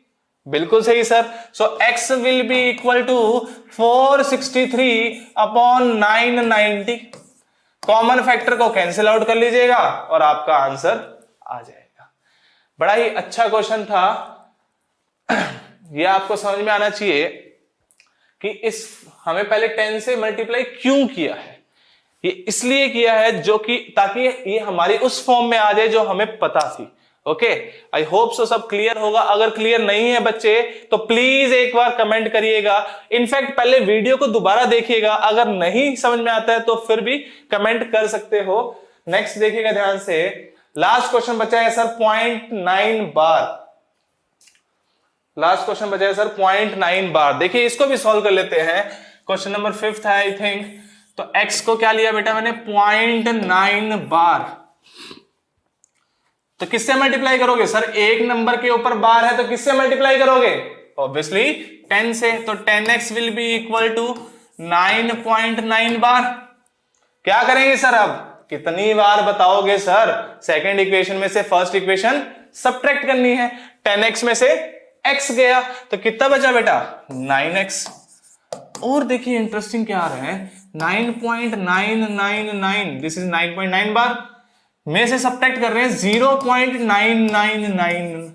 [SPEAKER 1] बिल्कुल सही sir. So x will be equal to 463/990। Common factor को कैंसिल आउट कर लीजिएगा और आपका आंसर आ जाएगा। बड़ा ही अच्छा क्वेश्चन था। यह आपको समझ में आना चाहिए कि इस हमें पहले 10 से मल्टीप्लाई क्यों किया है। ये इसलिए किया है जो कि ताकि ये हमारी उस फॉर्म में आ जाए जो हमें पता थी। ओके, आई होप सो सब क्लियर होगा। अगर क्लियर नहीं है बच्चे तो प्लीज एक बार कमेंट करिएगा। इनफैक्ट पहले वीडियो को दोबारा देखिएगा, अगर नहीं समझ में आता है तो फिर भी कमेंट कर सकते हो। नेक्स्ट देखिएगा ध्यान से। लास्ट क्वेश्चन बचा है सर 0.9 बार। लास्ट क्वेश्चन बचा है सर 0.9 बार। देखिए इसको भी सॉल्व कर लेते हैं। क्वेश्चन नंबर 5 है आई थिंक। तो x को क्या लिया बेटा मैंने? 0.9 बार। तो किससे मल्टीप्लाई करोगे? सर एक नंबर के ऊपर बार है तो किससे मल्टीप्लाई करोगे? ऑब्वियसली 10 से। तो 10x will be equal to 9.9 bar. क्या करेंगे सर? अब कितनी बार बताओगे सर? सेकंड इक्वेशन में से फर्स्ट इक्वेशन सब्ट्रैक्ट करनी है। 10x में से x गया तो कितना बचा बेटा? 9x। और देखिए इंटरेस्टिंग क्या आ रहा है, 9.999, दिस इज 9.9 बार में से सब्ट्रैक्ट कर रहे हैं 0.999,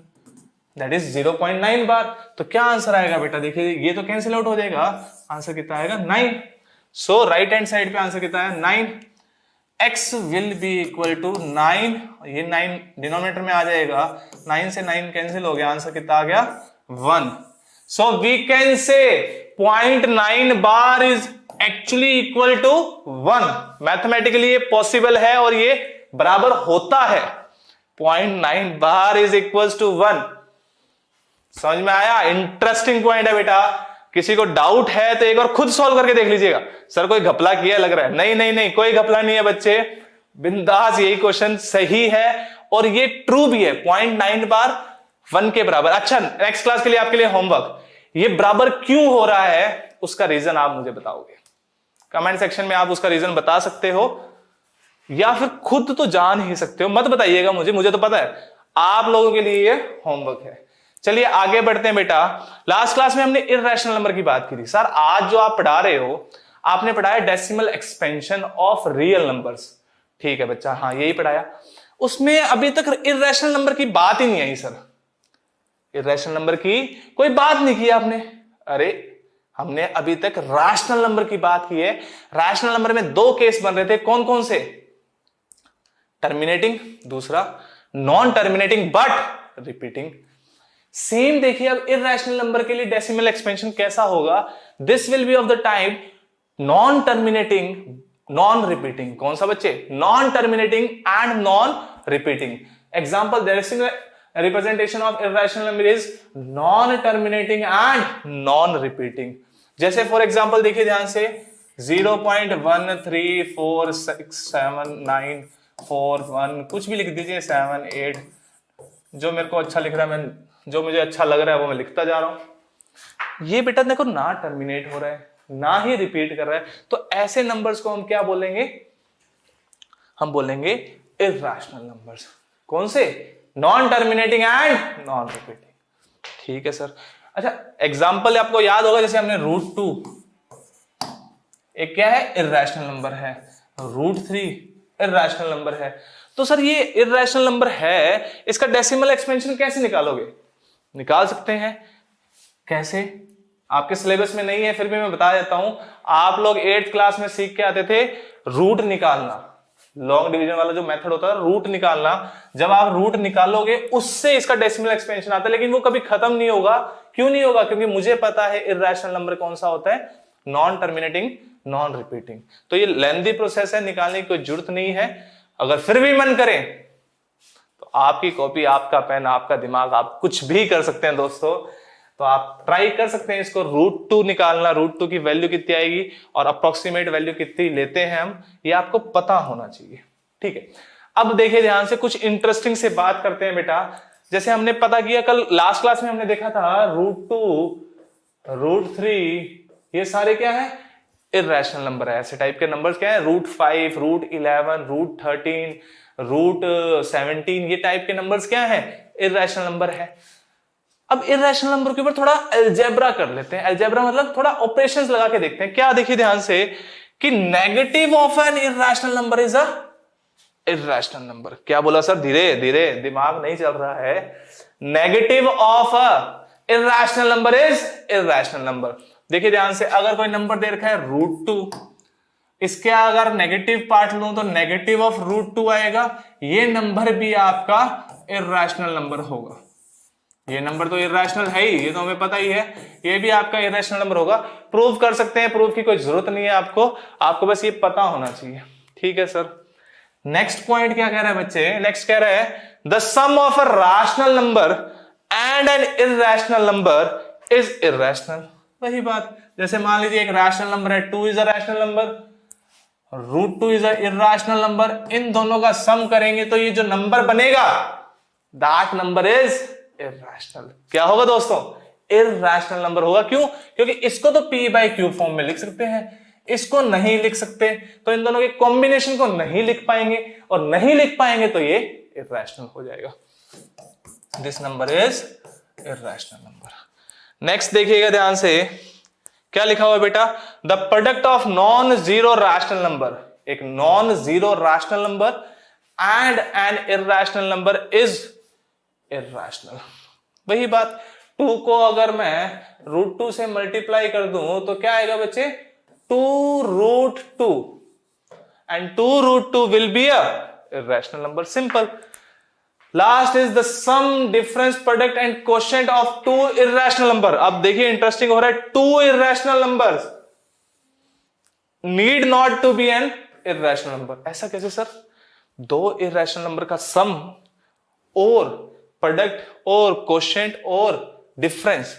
[SPEAKER 1] दैट इज 0.9 बार। तो क्या आंसर आएगा बेटा? देखिए ये तो कैंसिल आउट हो जाएगा, आंसर कितना आएगा? 9। सो राइट हैंड साइड पे आंसर कितना है? 9। x will be equal to 9, ये 9 डिनोमिनेटर में आ जाएगा, 9 से 9 कैंसिल हो गया, आंसर कितना आ गया? 1। सो we can say 0.9 bar is actually equal to 1। Mathematically ये पॉसिबल है और ये बराबर होता है। 0.9 बार इज इक्वल टू 1। समझ में आया? इंटरेस्टिंग पॉइंट है बेटा। किसी को डाउट है तो एक बार खुद सॉल्व करके देख लीजिएगा। सर कोई घपला किया लग रहा है। नहीं नहीं नहीं, कोई घपला नहीं है बच्चे, बिंदास यही क्वेश्चन सही है और ये ट्रू भी है। 0.9 बार 1 के बराबर। अच्छा, नेक्स्ट क्लास के लिए आपके लिए होमवर्क, ये बराबर क्यों हो रहा है उसका रीजन आप मुझे बताओगे। कमेंट सेक्शन में आप उसका रीजन बता सकते हो या फिर खुद तो जान ही सकते हो, मत बताइएगा मुझे तो पता है। आप लोगों के लिए ये होमवर्क है। चलिए आगे बढ़ते हैं बेटा। लास्ट क्लास में हमने इर्रेशनल नंबर की बात की थी। सर आज जो आप पढ़ा रहे हो, आपने पढ़ाया decimal expansion of real numbers. ठीक है बच्चा, हाँ यही पढ़ाया। उसमें अभी तक इर्रेशनल नंबर की बात ही नहीं आई सर। इर्रेशनल नंबर की कोई बात नहीं की आपने। अरे हमने अभी तक रैशनल नंबर की बात की है। रैशनल नंबर में 2 केस बन रहे थे, कौन कौन से? टर्मिनेटिंग, दूसरा non terminating but repeating. Same देखिए अब इर्रेशनल नंबर के लिए डेसिमल एक्सपेंशन कैसा होगा। This will B of the type non terminating non repeating. कौन सा बच्चे? Non terminating and non repeating. Example, decimal representation of irrational number is non terminating and non repeating. जैसे for example देखिए ध्यान से, 0.13467941 कुछ भी लिख दीजिए, 7 8, जो मेरे को अच्छा लिख रहा है, मैं जो मुझे अच्छा लग रहा है वो मैं लिखता जा रहा हूं। ये बेटा देखो ना टर्मिनेट हो रहा है ना ही रिपीट कर रहा है, तो ऐसे नंबर्स को हम क्या बोलेंगे? हम बोलेंगे इर्रेशनल नंबर्स। कौन से? Non terminating and non repeating. ठीक है सर। अच्छा एग्जांपल आपको याद होगा, जैसे हमने √2 एक क्या है? इर्रेशनल नंबर है। √3 इर्रेशनल नंबर है। तो सर ये इर्रेशनल नंबर है, इसका डेसिमल एक्सपेंशन कैसे निकालोगे? निकाल सकते हैं। कैसे? आपके सिलेबस में नहीं है फिर भी मैं बता देता हूं। आप लोग 8th क्लास में सीख के आते थे रूट निकालना, लॉन्ग डिवीजन वाला जो मेथड होता है रूट निकालना। जब आप रूट निकालोगे उससे इसका डेसिमल एक्सपेंशन आता है, लेकिन वो कभी खत्म नहीं होगा। क्यों नहीं होगा? क्योंकि मुझे पता है इर्रेशनल नंबर कौन सा होता है, नॉन टर्मिनेटिंग नॉन रिपीटिंग। तो ये लेंथी प्रोसेस है, निकालने की कोई जरूरत नहीं है। अगर फिर भी मन करे तो आपकी कॉपी, आपका पेन, आपका दिमाग, आप कुछ भी कर सकते हैं दोस्तों। तो आप ट्राई कर सकते हैं इसको √2 निकालना। √2 की वैल्यू कितनी आएगी और अप्रोक्सीमेट वैल्यू कितनी लेते हैं हम, ये आपको पता होना चाहिए। ठीक है, अब देखिए ध्यान से, कुछ इंटरेस्टिंग से बात करते हैं बेटा। जैसे हमने पता किया कल लास्ट क्लास में हमने देखा था √2 √3 ये सारे क्या है? इर्रेशनल नंबर है। ऐसे टाइप के नंबर्स क्या है? √5 √11 √13 √17 ये टाइप के नंबर्स क्या है? इर्रेशनल नंबर है। अब इर्रेशनल नंबर के ऊपर थोड़ा अलजेब्रा कर लेते हैं। अलजेब्रा मतलब थोड़ा ऑपरेशंस लगा के देखते हैं। क्या देखिए ध्यान से कि negative of N irrational number is a irrational number. क्या बोला सर? धीरे धीरे, दिमाग नहीं चल रहा है। Negative of a irrational number is irrational number. देखिए ध्यान से, अगर कोई नंबर दे रखा है √2, इसके अगर नेगेटिव पार्ट लूं तो नेगेटिव ऑफ √2 आएगा। ये नंबर भी आपका इर्रेशनल नंबर होगा। ये नंबर तो इर्रेशनल है ही, ये तो हमें पता ही है। ये भी आपका इर्रेशनल नंबर होगा। प्रूव कर सकते हैं, प्रूफ की कोई जरूरत नहीं है आपको बस ये पता होना चाहिए। ठीक है सर। नेक्स्ट पॉइंट क्या कह रहा है बच्चे? नेक्स्ट कह रहा है the sum of a rational number and an irrational number is irrational. वही बात, जैसे मान लीजिए एक रैशनल नंबर है, 2 is a rational number, √2 is a irrational number. इन दोनों का सम करेंगे तो ये जो नंबर बनेगा दैट नंबर इज इर्रेशनल। क्या होगा दोस्तों? इर्रेशनल नंबर होगा। क्यों? क्योंकि इसको तो p/q फॉर्म में लिख सकते हैं, इसको नहीं लिख सकते, तो इन दोनों के कॉम्बिनेशन को नहीं लिख पाएंगे, और नहीं लिख पाएंगे तो ये इर्रेशनल हो जाएगा। This number is irrational number. Next देखिएगा ध्यान से, क्या लिखा हुआ है बेटा? The product of non zero rational number, एक non zero rational number and an irrational number is irrational. वही बात, 2 को अगर मैं √2 से मल्टीप्लाई कर दूं तो क्या आएगा बच्चे? 2√2 and 2√2 will be a irrational number. Simple. Last is the sum difference product and quotient of two irrational number. अब देखिए इंटरेस्टिंग हो रहा है, two irrational numbers need not to be an irrational number. ऐसा कैसे सर? दो irrational number का सम और प्रोडक्ट और क्वोशिएंट और डिफरेंस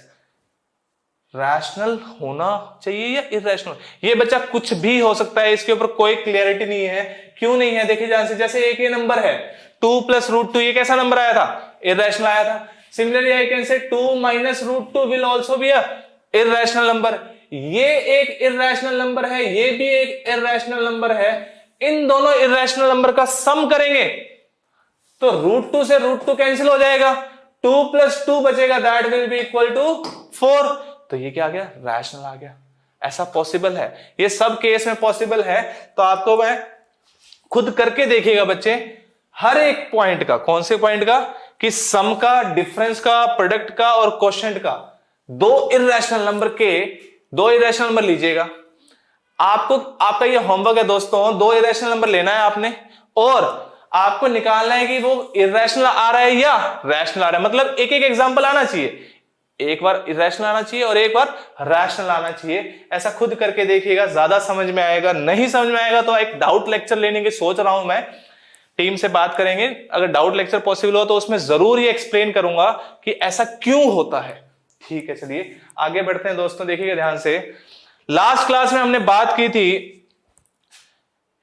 [SPEAKER 1] रैशनल होना चाहिए या इर्रेशनल? ये बच्चा कुछ भी हो सकता है, इसके ऊपर कोई क्लियरिटी नहीं है। क्यों नहीं है? देखिए ध्यान से, जैसे एक ये नंबर है 2 + √2, ये कैसा नंबर आया था? इर्रेशनल आया था। सिमिलरली आई कैन से 2 - √2 will also be a irrational number. ये एक इर्रेशनल नंबर है, ये भी एक इर्रेशनल नंबर है। इन दोनों इर्रेशनल नंबर का सम करेंगे तो √2 से √2 कैंसिल हो जाएगा, 2 + 2 बचेगा, that will be equal to 4। तो ये क्या आ गया? रैशनल आ गया। ऐसा पॉसिबल है, ये सब केस में पॉसिबल है। तो आपको मैं खुद करके देखिएगा बच्चे, हर एक पॉइंट का, कौन से पॉइंट का, कि सम का, डिफरेंस का, प्रोडक्ट का और क्वोशिएंट का, दो इर्रेशनल नंबर लीजिएगा। आपको, आपका ये होमवर्क है दोस्तों, दो इर्रेशनल नंबर लेना है आपने और आपको निकालना है कि वो इर्रेशनल आ रहा है या रैशनल आ रहा है। मतलब एक एक एग्जांपल आना चाहिए, एक बार इर्रेशनल आना चाहिए और एक बार रैशनल आना चाहिए। ऐसा खुद करके देखिएगा, ज्यादा समझ में आएगा। नहीं समझ में आएगा तो एक डाउट लेक्चर लेने की सोच रहा हूं मैं, टीम से बात करेंगे। अगर डाउट लेक्चर पॉसिबल हो तो उसमें जरूर ये एक्सप्लेन करूंगा कि ऐसा क्यों होता है। ठीक है, चलिए आगे बढ़ते हैं दोस्तों। देखिएगा ध्यान से, लास्ट क्लास में हमने बात की थी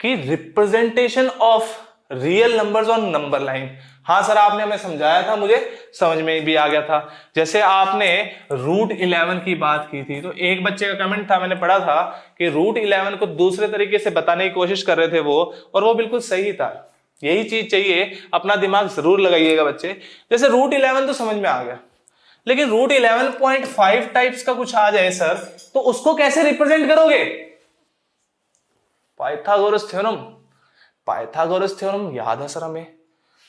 [SPEAKER 1] कि representation of real numbers on number line. हाँ सर, आपने हमें समझाया था, मुझे समझ में भी आ गया था। जैसे आपने √11 की बात की थी, तो एक बच्चे का कमेंट था, मैंने पढ़ा था कि √11 को दूसरे तरीके से बताने की कोशिश कर रहे थे वो, और वो बिल्कुल सही था। यही चीज चाहिए, अपना दिमाग जरूर लगाइएगा बच्चे। जैसे √11 तो समझ में आ गया, लेकिन √11.5 टाइप्स का कुछ आ जाए सर, तो उसको कैसे रिप्रेजेंट करोगे? पाइथागोरस थ्योरम याद है सर हमें,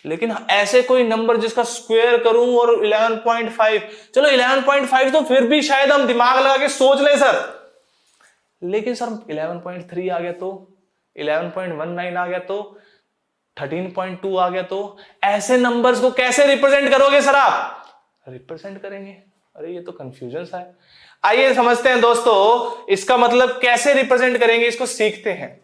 [SPEAKER 1] लेकिन ऐसे कोई नंबर जिसका स्क्वायर करूं और 11.5, चलो 11.5 तो फिर भी शायद हम दिमाग लगा के सोच ले सर, लेकिन सर 11.3 आ गया तो, 11.19 आ गया तो, 13.2 आ गया तो, ऐसे नंबर्स को कैसे रिप्रेजेंट करोगे सर आप? रिप्रेजेंट करेंगे? अरे ये तो कंफ्यूजन सा है। आइए समझते हैं दोस्तों, इसका मतलब कैसे रिप्रेजेंट करेंगे, इसको सीखते हैं।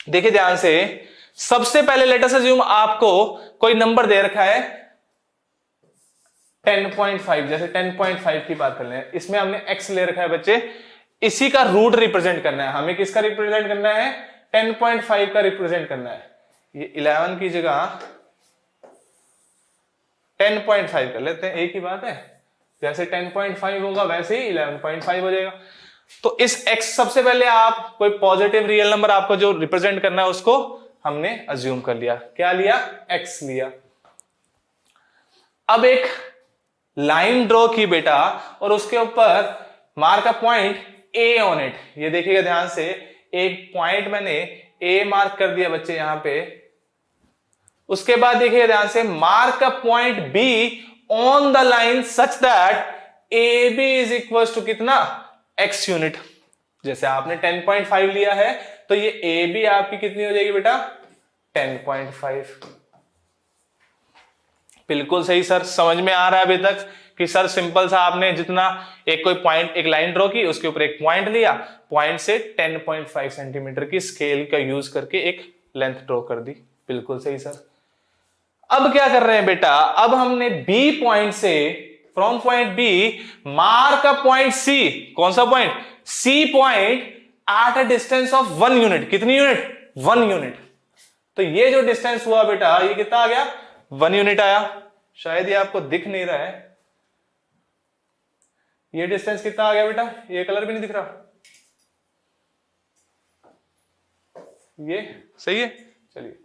[SPEAKER 1] देखिए ध्यान से, सबसे पहले लेट अस अज्यूम आपको कोई नंबर दे रखा है 10.5, जैसे 10.5 की बात कर लें, इसमें हमने x ले रखा है बच्चे, इसी का रूट रिप्रेजेंट करना है हमें। किसका रिप्रेजेंट करना है? 10.5 का रिप्रेजेंट करना है। ये 11 की जगह 10.5 कर लेते हैं, एक ही बात है। जैसे 10.5 होगा वैसे ही 11.5 हो जाएगा। तो इस x, सबसे पहले आप कोई पॉजिटिव रियल नंबर आपको जो रिप्रेजेंट करना है उसको हमने अज्यूम कर लिया। क्या लिया? x लिया। अब एक लाइन ड्रॉ की बेटा, और उसके ऊपर mark a point a on it. ये देखिएगा ध्यान से, एक पॉइंट मैंने a मार्क कर दिया बच्चे यहां पे। उसके बाद देखिएगा ध्यान से, mark a point b on the line such that ab is equal to कितना? x unit. जैसे आपने 10.5 लिया है तो ये AB आपकी कितनी हो जाएगी बेटा? 10.5। बिल्कुल सही सर, समझ में आ रहा है अभी तक कि सर सिंपल सा आपने जितना एक कोई पॉइंट, एक लाइन ड्रॉ की, उसके ऊपर एक पॉइंट लिया, पॉइंट से 10.5 सेंटीमीटर की स्केल का यूज करके एक लेंथ ड्रॉ कर दी। बिल्कुल सही सर। अब क्या कर रहे हैं बेटा? अब हमने B पॉइंट से, from point B mark a point C। कौन सा point? C point at a distance of 1 unit. कितनी यूनिट? 1 यूनिट। तो ये जो डिस्टेंस हुआ बेटा, ये कितना आ गया? 1 यूनिट आया। शायद ये आपको दिख नहीं रहा है, ये डिस्टेंस कितना आ गया बेटा? ये कलर भी नहीं दिख रहा, ये सही है। चलिए,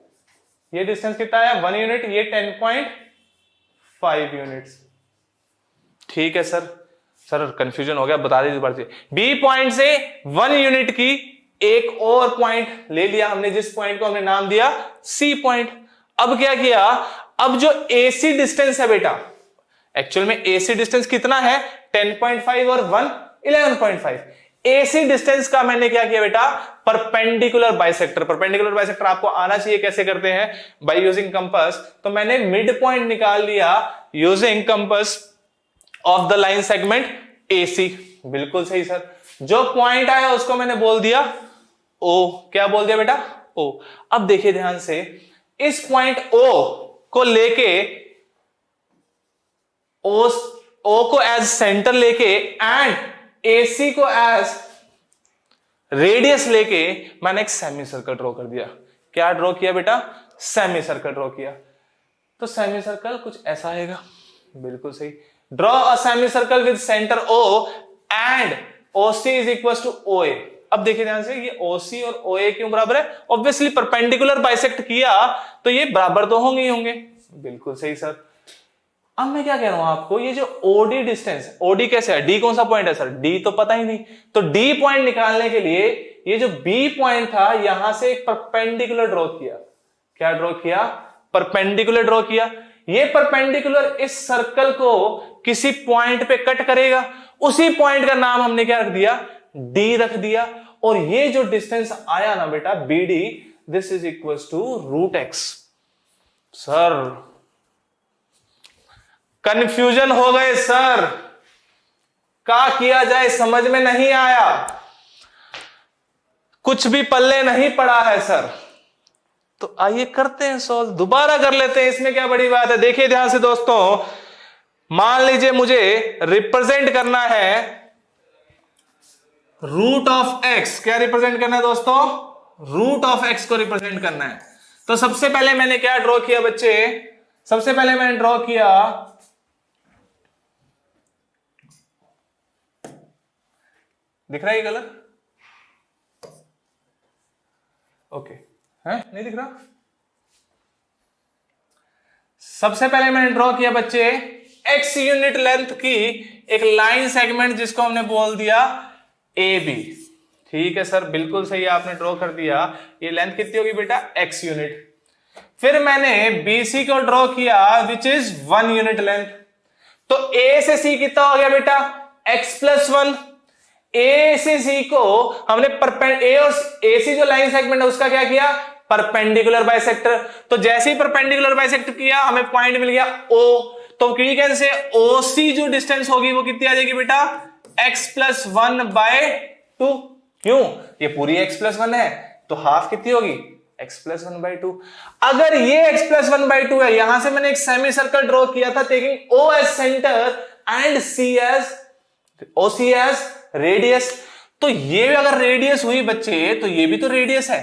[SPEAKER 1] ये डिस्टेंस कितना आया? 1 यूनिट। ये 10.5 यूनिट्स। ठीक है सर, सर कंफ्यूजन हो गया, बता दीजिए बार से। बी पॉइंट से 1 यूनिट की एक और पॉइंट ले लिया हमने, जिस पॉइंट को हमने नाम दिया सी पॉइंट। अब क्या किया? अब जो AC डिस्टेंस है बेटा, एक्चुअल में AC डिस्टेंस कितना है? 10.5 और 1 11.5। एसी डिस्टेंस का मैंने क्या किया बेटा, परपेंडिकुलर बाइसेक्टर। परपेंडिकुलर बाइसेक्टर आपको आना चाहिए, कैसे करते हैं, बाय यूजिंग कंपास। तो मैंने मिड पॉइंट निकाल लिया using compass of the line segment AC. बिल्कुल सही सर। जो पॉइंट आया उसको मैंने बोल दिया ओ। क्या बोल दिया बेटा, ओ। अब देखिए ध्यान से, इस पॉइंट ओ को लेके, ओ को एज सेंटर लेके एंड एसी को एज रेडियस लेके मैंने एक सेमी सर्कल ड्रॉ कर दिया। क्या ड्रॉ किया बेटा, सेमी सर्कल ड्रॉ किया। तो सेमी सर्कल कुछ ऐसा आएगा। बिल्कुल सही। Draw a semi circle with centre O and OC is equal to OA. अब देखिए ध्यान से, ये ओसी और ओए क्यों बराबर है, ऑब्वियसली परपेंडिकुलर बाइसेक्ट किया तो ये बराबर तो होंगे ही होंगे। बिल्कुल सही सर। अब मैं क्या कह रहा हूं आपको, ये जो ओडी डिस्टेंस, ओडी कैसे है, डी कौन सा पॉइंट है सर, डी तो पता ही नहीं। तो डी पॉइंट निकालने के लिए ये जो बी पॉइंट था यहां से एक परपेंडिकुलर ड्रॉ किया। क्या ड्रॉ किया, परपेंडिकुलर ड्रॉ किया। ये परपेंडिकुलर इस सर्कल को किसी पॉइंट पे कट करेगा, उसी पॉइंट का नाम हमने क्या रख दिया, डी रख दिया। और ये जो डिस्टेंस आया ना बेटा B D, this is equal to root X. Sir confusion हो गए सर, क्या किया जाए समझ में नहीं आया, कुछ भी पल्ले नहीं पड़ा है सर। तो आइए करते हैं सॉल्व, दोबारा कर लेते हैं, इसमें क्या बड़ी बात है। देखिए ध्यान से दोस्तों, मान लीजिए मुझे रिप्रेजेंट करना है रूट ऑफ एक्स। क्या रिप्रेजेंट करना है दोस्तों, रूट ऑफ एक्स को रिप्रेजेंट करना है। तो सबसे पहले मैंने क्या ड्रॉ किया बच्चे, सबसे पहले मैंने ड्रॉ किया, दिख रहा है ये कलर, ओके है, नहीं दिख रहा। सबसे पहले मैंने ड्रॉ किया बच्चे एक्स यूनिट लेंथ की एक लाइन सेगमेंट जिसको हमने बोल दिया ए बी। ठीक है सर, बिल्कुल सही आपने ड्रॉ कर दिया। ये लेंथ कितनी होगी बेटा, एक्स यूनिट। फिर मैंने बीसी को ड्रॉ किया विच इज 1 यूनिट लेंथ। तो ए से सी कितना हो गया बेटा, एक्स प्लस 1। ए से सी को हमने ए और ए सी जो लाइन सेगमेंट है उसका क्या किया, परपेंडिकुलर बाइसेक्टर। तो जैसे ही परपेंडिकुलर बाइसेक्टर किया हमें पॉइंट मिल गया ओ। तो ठीक से ओसी जो डिस्टेंस होगी वो कितनी आ जाएगी बेटा, x प्लस 1/2। क्यों, ये पूरी x प्लस 1 है तो हाफ कितनी होगी, x प्लस 1/2। अगर ये x प्लस 1/2 है, यहां से मैंने एक सेमी सर्कल ड्रॉ किया था taking O as centre and OC as radius. तो ये भी अगर रेडियस हुई बच्चे तो ये भी तो रेडियस है।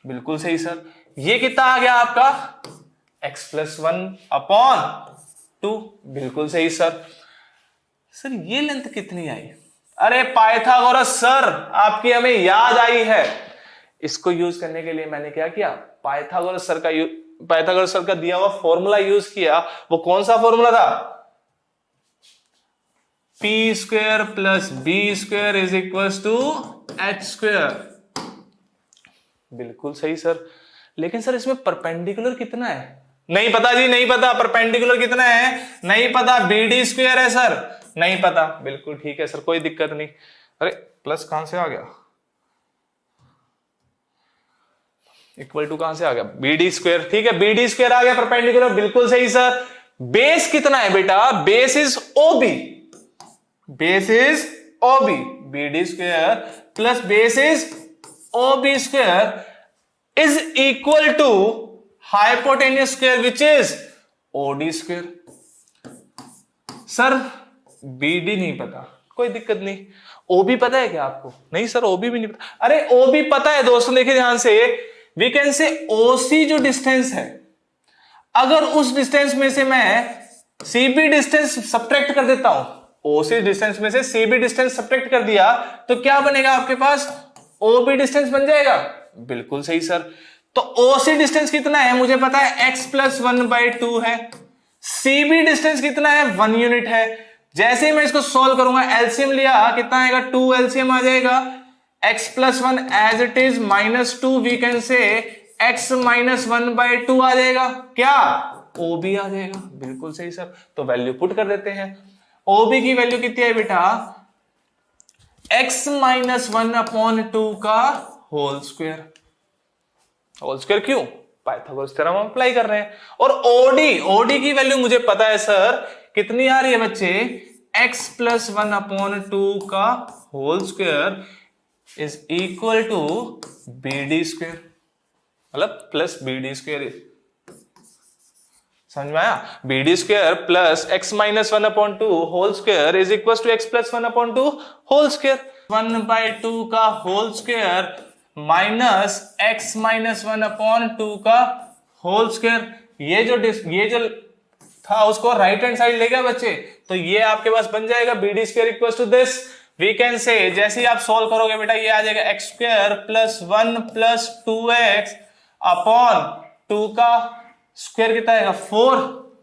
[SPEAKER 1] बिल्कुल सही सर। ये कितना आ गया आपका, x प्लस 1/2। बिल्कुल सही सर। सर ये लेंथ कितनी आई, अरे पाइथागोरस सर, आपकी हमें याद आई है। इसको यूज करने के लिए मैंने क्या किया, पाइथागोरस सर का दिया हुआ फॉर्मूला यूज किया। वो कौन सा फॉर्मूला था, P square plus B square is equal to H square. बिल्कुल सही सर। लेकिन सर इसमें परपेंडिकुलर कितना है, नहीं पता जी, नहीं पता। परपेंडिकुलर कितना है नहीं पता, बी डी स्क्वायर है सर, नहीं पता। बिल्कुल ठीक है सर, कोई दिक्कत नहीं। अरे प्लस कहां से आ गया, इक्वल टू कहां से आ गया, बी डी स्क्वायर। ठीक है, बी डी स्क्वायर आ गया परपेंडिकुलर, बिल्कुल सही सर। बेस कितना है बेटा, base is OB, base is OB, B D square plus base is OB square is equal to hypotenuse square which is OD square. Sir BD नहीं पता, कोई दिक्कत नहीं। ओबी पता है क्या आपको, नहीं सर ओबी भी नहीं पता। अरे ओबी पता है दोस्तों, देखिए ध्यान से, वी कैन से ओसी जो डिस्टेंस है, अगर उस डिस्टेंस में से मैं सीबी डिस्टेंस सब्ट्रैक्ट कर देता हूं, ओसी डिस्टेंस में से सीबी डिस्टेंस सब्ट्रैक्ट कर दिया तो क्या बनेगा आपके पास, ओबी डिस्टेंस बन जाएगा। बिल्कुल सही सर। तो ओसी डिस्टेंस कितना है मुझे पता है, x प्लस 1/2 है। सीबी डिस्टेंस कितना है, 1 यूनिट है। जैसे ही मैं इसको सॉल्व करूंगा, एलसीएम लिया, कितना आएगा, 2 एलसीएम आ जाएगा। x plus 1 as it is -2, we can say x minus 1/2 आ जाएगा। क्या, ओबी आ जाएगा। बिल्कुल सही सर। तो वैल्यू पुट कर देते हैं। ओबी की वैल्यू कितनी है बेटा, x माइनस 1/2 का होल स्क्वायर। होल स्क्वायर क्यों? पाइथागोरस थ्योरम हम अप्लाई कर रहे हैं। और ओडी की वैल्यू मुझे पता है सर, कितनी आ रही है बच्चे? x प्लस 1/2 का whole square is equal to BD square, मतलब प्लस BD स्क्वायर। समझ में आया? BD square plus x minus 1/2 whole square is equal to x plus 1/2 whole square. 1/2 का whole square minus x minus 1/2 का whole square. ये जो था उसको राइट हैंड साइड ले गया बच्चे, तो ये आपके पास बन जाएगा BD square equal to this. We can say जैसे ही आप सॉल्व करोगे बेटा, ये आ जाएगा x square plus 1 plus 2x upon 2 का स्क्वायर कितना आएगा 4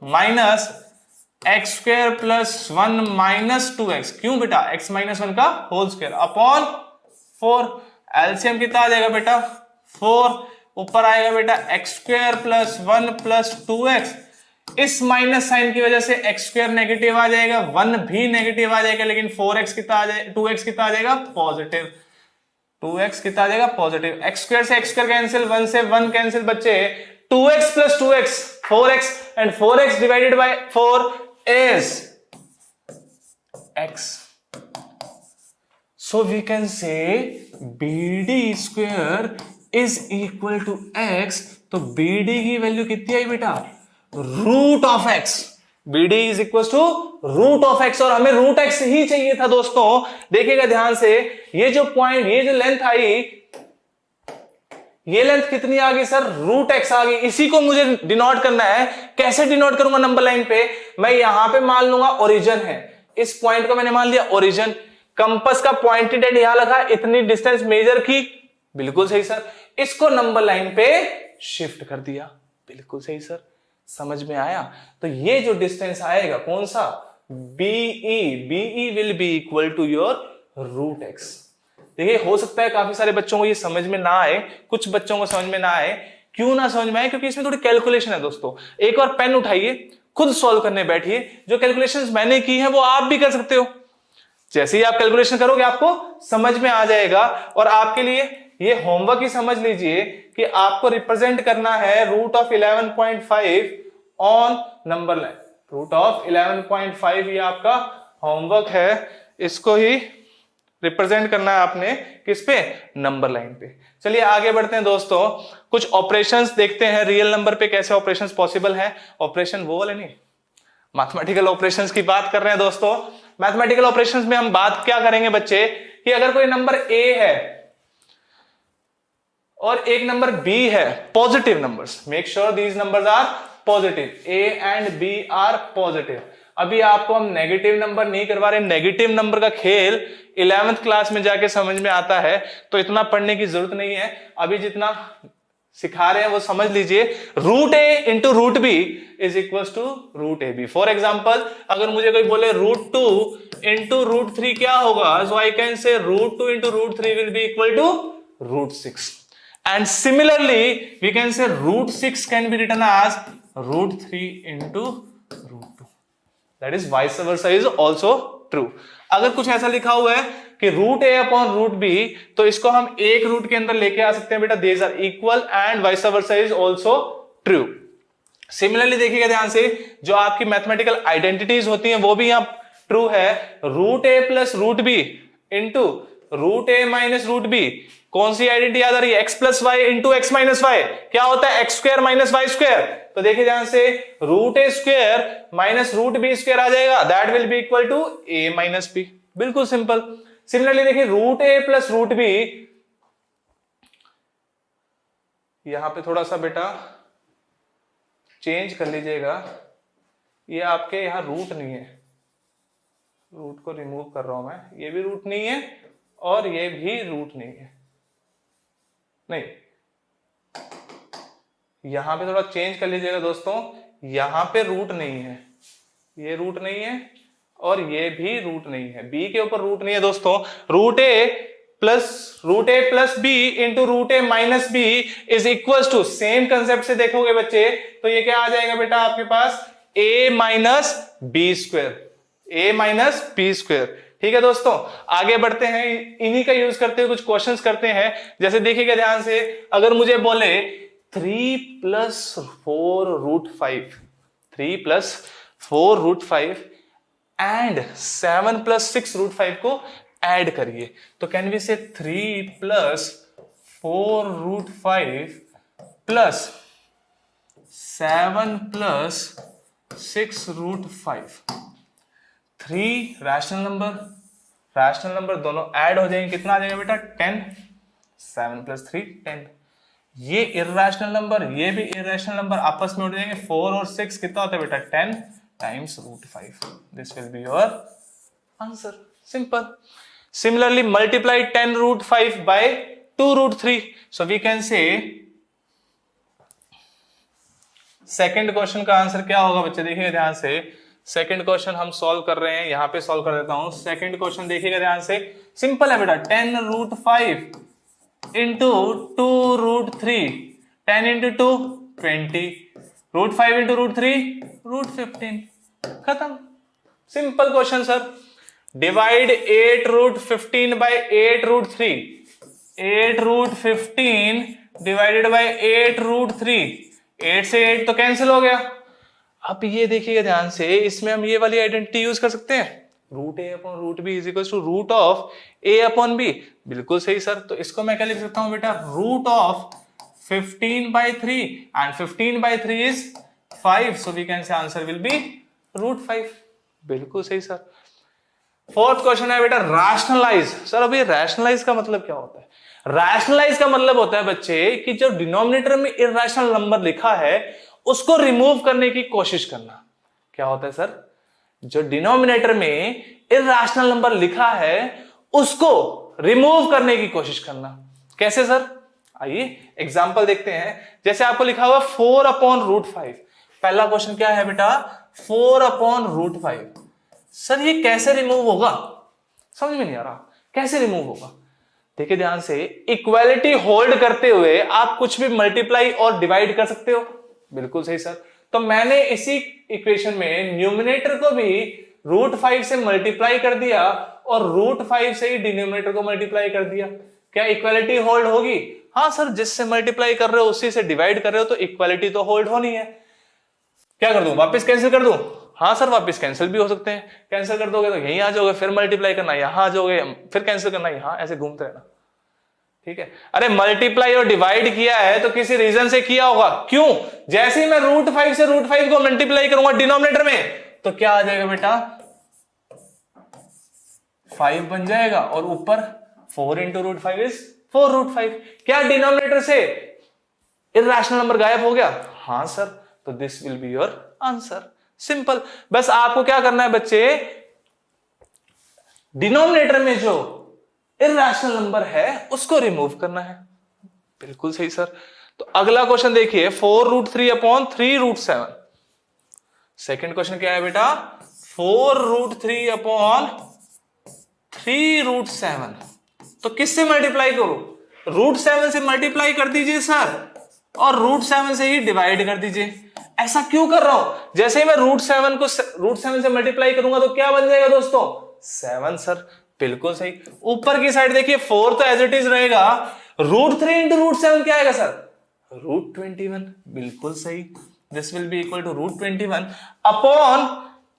[SPEAKER 1] minus x square plus 1 minus 2x। क्यों बेटा? x माइनस 1 का होल स्क्वायर अपॉन 4। एलसीएम कितना आ जाएगा बेटा? 4। ऊपर आएगा बेटा x square plus 1 plus 2x। इस माइनस साइन की वजह से x स्क्वायर नेगेटिव आ जाएगा, 1 भी नेगेटिव आ जाएगा, लेकिन 4x कितना आ जाएगा? 2x कितना आ जाएगा? पॉजिटिव। 2x कितना आ जाएगा? पॉजिटिव। x स्क्वायर से x स्क्वायर कैंसिल, 1 से 1 कैंसिल बच्चे। 2x plus 2x 4x and 4x divided by 4 is x. So we can say BD square is equal to x. तो BD की value कितनी आई बेटा? Root of x। BD is equals to root of x, और हमें root x ही चाहिए था दोस्तों। देखिएगा ध्यान से, ये जो पॉइंट, ये जो लेंथ आई, ये लेंथ कितनी आ गई सर? रूट x आ गई। इसी को मुझे डिनोट करना है। कैसे डिनोट करूंगा? नंबर लाइन पे मैं यहां पे मान लूंगा ओरिजिन है, इस पॉइंट को मैंने मान लिया ओरिजिन। कंपास का पॉइंटेड एंड यहां लगा, इतनी डिस्टेंस मेजर की, बिल्कुल सही सर। इसको नंबर लाइन पे शिफ्ट कर दिया, बिल्कुल सही सर। समझ में आया? तो ये जो डिस्टेंस आएगा कौन सा? BE will be equal to your root x। देखिए, हो सकता है काफी सारे बच्चों को ये समझ में ना आए, कुछ बच्चों को समझ में ना आए। क्यों ना समझ में आए? क्योंकि इसमें थोड़ी कैलकुलेशन है दोस्तों। एक और पेन उठाइए, खुद सॉल्व करने बैठिए। जो कैलकुलेशंस मैंने की है वो आप भी कर सकते हो। जैसे ही आप कैलकुलेशन करोगे आपको समझ में आ जाएगा। और आपके लिए ये होमवर्क ही समझ लीजिए कि आपको रिप्रेजेंट करना है root of 11.5 on number line. Root of 11.5 ये आपका होमवर्क है, इसको ही रिप्रेजेंट करना है आपने किस पे? नंबर लाइन पे। चलिए आगे बढ़ते हैं दोस्तों, कुछ ऑपरेशंस देखते हैं रियल नंबर पे कैसे ऑपरेशंस पॉसिबल है। ऑपरेशन वो वाले नहीं, मैथमेटिकल ऑपरेशंस की बात कर रहे हैं दोस्तों। मैथमेटिकल ऑपरेशंस में हम बात क्या करेंगे बच्चे, कि अगर कोई नंबर A है और एक नंबर B है, positive numbers, make sure these numbers are positive, A and B are positive. अभी आपको हम नेगेटिव नंबर नहीं करवा रहे, नेगेटिव नंबर का खेल 11th क्लास में जाके समझ में आता है, तो इतना पढ़ने की जरूरत नहीं है। अभी जितना सिखा रहे हैं वो समझ लीजिए। Root A into root B is equal to root AB। For example, अगर मुझे कोई बोले रूट 2 इंटू रूट 3 क्या होगा, so I can say root 2 into root 3 will be equal to root 6। And similarly we can say root 6 can be written as root 3 into root 2। That is vice versa is also true. अगर कुछ ऐसा लिखा हुआ है कि root A upon root B, तो इसको हम एक रूट के अंदर लेके आ सकते हैं बेटा, these are equal and vice versa is also true. Similarly देखिएगा ध्यान से, जो आपकी मैथमेटिकल आइडेंटिटीज होती हैं वो भी यहां ट्रू है। Root A plus root B into root A minus root B, कौन सी आइडेंटिटी याद आ रही है? x plus Y into X minus Y क्या होता है? X square minus Y square. तो देखिए ध्यान से, root A square minus root B square आ जाएगा, that will be equal to A minus B। बिल्कुल सिंपल। सिमिलरली देखिए, root A plus root B, यहां पे थोड़ा सा बेटा चेंज कर लीजिएगा, ये आपके यहां रूट नहीं है, रूट को रिमूव कर रहा हूं मैं, ये भी रूट नहीं है और ये भी रूट नहीं है, नहीं, यहां पे थोड़ा चेंज कर लीजिएगा दोस्तों, यहां पे रूट नहीं है, ये रूट नहीं है और ये भी रूट नहीं है, बी के ऊपर रूट नहीं है दोस्तों। Root A plus B into root A minus B is equal to, same concept से देखोगे बच्चे तो ये क्या आ जाएगा बेटा आपके पास, ए माइनस बी स्क्वायर, ए माइनस बी स्क्वायर। ठीक है दोस्तों, आगे बढ़ते हैं, इन्हीं का यूज करते हुए कुछ क्वेश्चंस करते हैं। जैसे देखिएगा ध्यान से, अगर मुझे बोले 3 + 4√5, 3 + 4√5 एंड 7 + 6√5 को ऐड करिए, तो कैन वी से 3 + 4√5 प्लस 7 + 6√5, 3 रैशनल नंबर दोनों ऐड हो जाएंगे, कितना आ जाएगा बेटा 10, 7 + 3 10। ये इर्रेशनल नंबर, ये भी इर्रेशनल नंबर आपस में उठ जाएंगे, 4 और 6 कितना होता है बेटा 10 × √5, this will be your answer, simple. Similarly, multiply 10√5 by 2√3. So we can say second question का आंसर क्या होगा बच्चे, देखिएगा ध्यान से। सेकेंड क्वेश्चन हम सॉल्व कर रहे हैं, यहां पे सॉल्व कर देता हूं। सेकेंड क्वेश्चन देखिएगा ध्यान से, सिंपल है बेटा, 10√5 × 2√3, 10 × 2 20, √5 × √3 √15, खत्म, simple question sir. Divide 8√15 by 8√3, 8√15 divided by 8√3, 8 से 8 तो कैंसिल हो गया। अब ये देखिएगा ध्यान से, इसमें हम ये वाली आइडेंटिटी यूज कर सकते हैं, √a/√b = √a/b, बिल्कुल सही सर। तो इसको मैं क्या लिख सकता हूं बेटा, √15/3 and 15/3 is 5, so we can say answer will be √5, बिल्कुल सही सर। फोर्थ क्वेश्चन है बेटा, रैशनलाइज। सर अभी रैशनलाइज का मतलब क्या होता है? रैशनलाइज का मतलब होता है बच्चे कि जो डिनोमिनेटर में इर्रेशनल नंबर लिखा है उसको रिमूव करने की कोशिश करना। क्या होता है सर? जो डिनोमिनेटर में इर्रेशनल नंबर लिखा है उसको रिमूव करने की कोशिश करना। कैसे सर? आइए एग्जांपल देखते हैं। जैसे आपको लिखा हुआ 4/√5, पहला क्वेश्चन क्या है बेटा, 4/√5। सर ये कैसे रिमूव होगा? समझ में नहीं आ रहा, कैसे रिमूव होगा? देखिए ध्यान से, इक्वालिटी होल्ड करते हुए आप कुछ भी मल्टीप्लाई और डिवाइड कर सकते हो। बिल्कुल सही सर। तो मैंने इसी इक्वेशन में न्यूमिनेटर को भी √5 से मल्टीप्लाई कर दिया और √5 से ही डिनोमिनेटर को मल्टीप्लाई कर दिया। क्या इक्वालिटी होल्ड होगी? हाँ सर, जिससे मल्टीप्लाई कर रहे हो उसी से डिवाइड कर रहे हो तो इक्वालिटी तो होल्ड होनी है। क्या कर दूं, वापस कैंसिल कर दूं? हाँ सर, वापस कैंसिल भी हो सकते हैं। कैंसिल कर दोगे तो यहीं आ जाओगे, फिर मल्टीप्लाई करना, यहां आ जाओगे, फिर कैंसिल करना, यहां, ऐसे घूमते रहना। ठीक है। अरे मल्टीप्लाई और डिवाइड किया है तो किसी रीजन से किया होगा। क्यों? जैसे ही मैं √5 से √5 को मल्टीप्लाई करूंगा डिनोमिनेटर में तो क्या आ जाएगा बेटा, 5 बन जाएगा और ऊपर 4 × √5 इज 4√5। क्या डिनोमिनेटर से इर्रेशनल नंबर गायब हो गया? हाँ सर। तो this will be your answer, simple. बस आपको क्या करना है बच्चे, डिनोमिनेटर में जो इर्रेशनल नंबर है उसको रिमूव करना है। बिल्कुल सही सर। तो अगला क्वेश्चन देखिए, 4√3/3√7। सेकंड क्वेश्चन क्या है बेटा, 4√3/3√7। तो किससे मल्टीप्लाई करो? √7 से मल्टीप्लाई कर दीजिए सर और √7 से ही डिवाइड कर दीजिए। ऐसा क्यों कर रहा हूं? जैसे ही मैं √7 से मल्टीप्लाई करूंगा तो क्या बन जाएगा दोस्तों, 7 सर। बिल्कुल सही। ऊपर की साइड देखिए 4 तो एज इट इज रहेगा, √3 × √7 क्या आएगा सर, √21। बिल्कुल सही। This will be equal to √21 upon,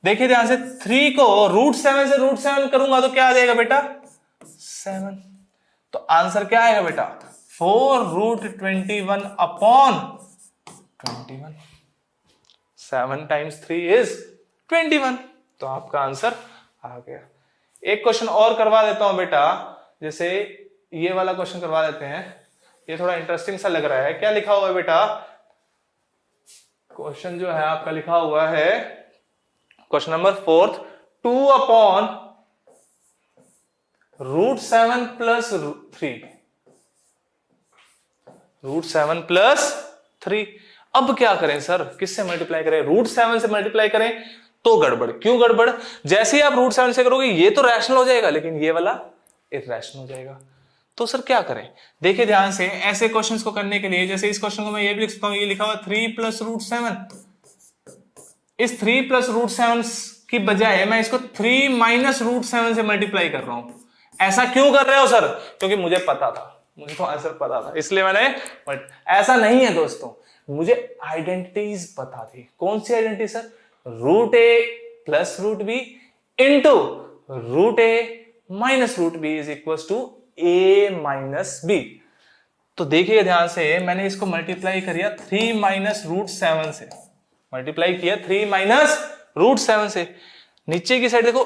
[SPEAKER 1] देखिए ध्यान से, 3 को √7 से √7 करूंगा तो क्या आ जाएगा बेटा, 7। तो आंसर क्या आएगा बेटा, 4√21 अपॉन 21। 7 × 3 इज 21। तो आपका आंसर आ गया। एक क्वेश्चन और करवा देता हूं बेटा, जैसे ये वाला क्वेश्चन करवा देते हैं। ये थोड़ा इंटरेस्टिंग सा लग रहा है। क्या लिखा हुआ है बेटा, क्वेश्चन जो है आपका लिखा हुआ है क्वेश्चन नंबर 4, 2/√7 + 3, √7 + 3। अब क्या करें सर, किससे मल्टीप्लाई करें? √7 से मल्टीप्लाई करें तो गड़बड़। क्यों गड़बड़? जैसे ही आप √7 से करोगे ये तो रैशनल हो जाएगा लेकिन ये वाला इर्रेशनल हो जाएगा। तो सर क्या करें? देखिए ध्यान से, ऐसे क्वेश्चंस को करने के लिए, जैसे इस क्वेश्चन को मैं ये भी लिख सकता हूं, ये लिखा हुआ 3 + √7। इस 3 + √7 की बजाय मैं इसको 3 माइनस रूट 7 से मल्टीप्लाई कर रहा हूं। ऐसा क्यों कर रहे हो सर? क्योंकि मुझे पता था, मुझे तो आंसर पता था, इसलिए मैंने। बट ऐसा नहीं है दोस्तों, मुझे आइडेंटिटीज पता थी। कौन सी identity sir? Root A plus root B into root A minus root B is equal to A minus B. तो देखिए ध्यान से, मैंने इसको मल्टीप्लाई किया 3 माइनस रूट 7 से, मल्टीप्लाई किया 3 माइनस रूट 7 से। नीचे की साइड देखो,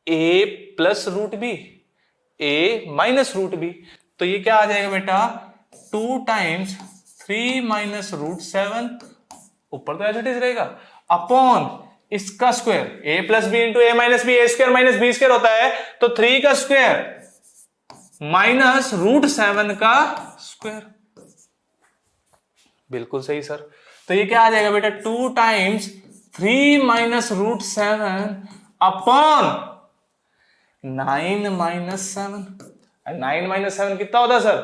[SPEAKER 1] a plus root B, a minus root B, तो ये क्या आ जाएगा बेटा? 2 टाइम्स 3 माइनस रूट 7, ऊपर तो एज इट इज रहेगा, अपॉन इसका square, a plus B into A minus B, A square minus B square होता है, तो 3 का स्क्वायर माइनस रूट 7 का स्क्वायर। बिल्कुल सही सर। तो ये क्या आ जाएगा बेटा? 2 times 3 minus root 7 upon 9 minus 7। 9 minus 7 कितना होता है सर?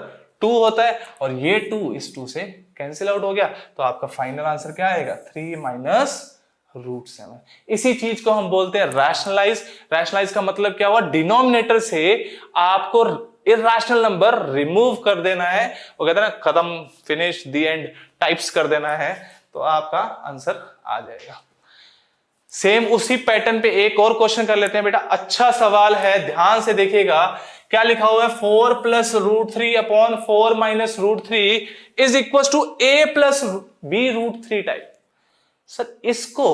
[SPEAKER 1] 2 होता है, और ये 2 इस 2 से कैंसिल आउट हो गया, तो आपका फाइनल आंसर क्या आएगा? 3 माइनस रूट 7। इसी चीज को हम बोलते हैं रैशनलाइज। रैशनलाइज का मतलब क्या हुआ? डिनोमिनेटर से आपको इर्रेशनल नंबर रिमूव कर देना है, वो कहते हैं ना, खत्म, फिनिश, दी एंड टाइप्स कर देना है, तो आपका आंसर आ जाएगा। सेम उसी पैटर्न पे एक और क्वेश्चन कर लेते हैं बेटा। अच्छा सवाल है, ध्यान से देखिएगा। क्या लिखा हुआ है? 4 plus root 3 upon 4 minus root 3 is equal to a plus B root 3 type. Sir इसको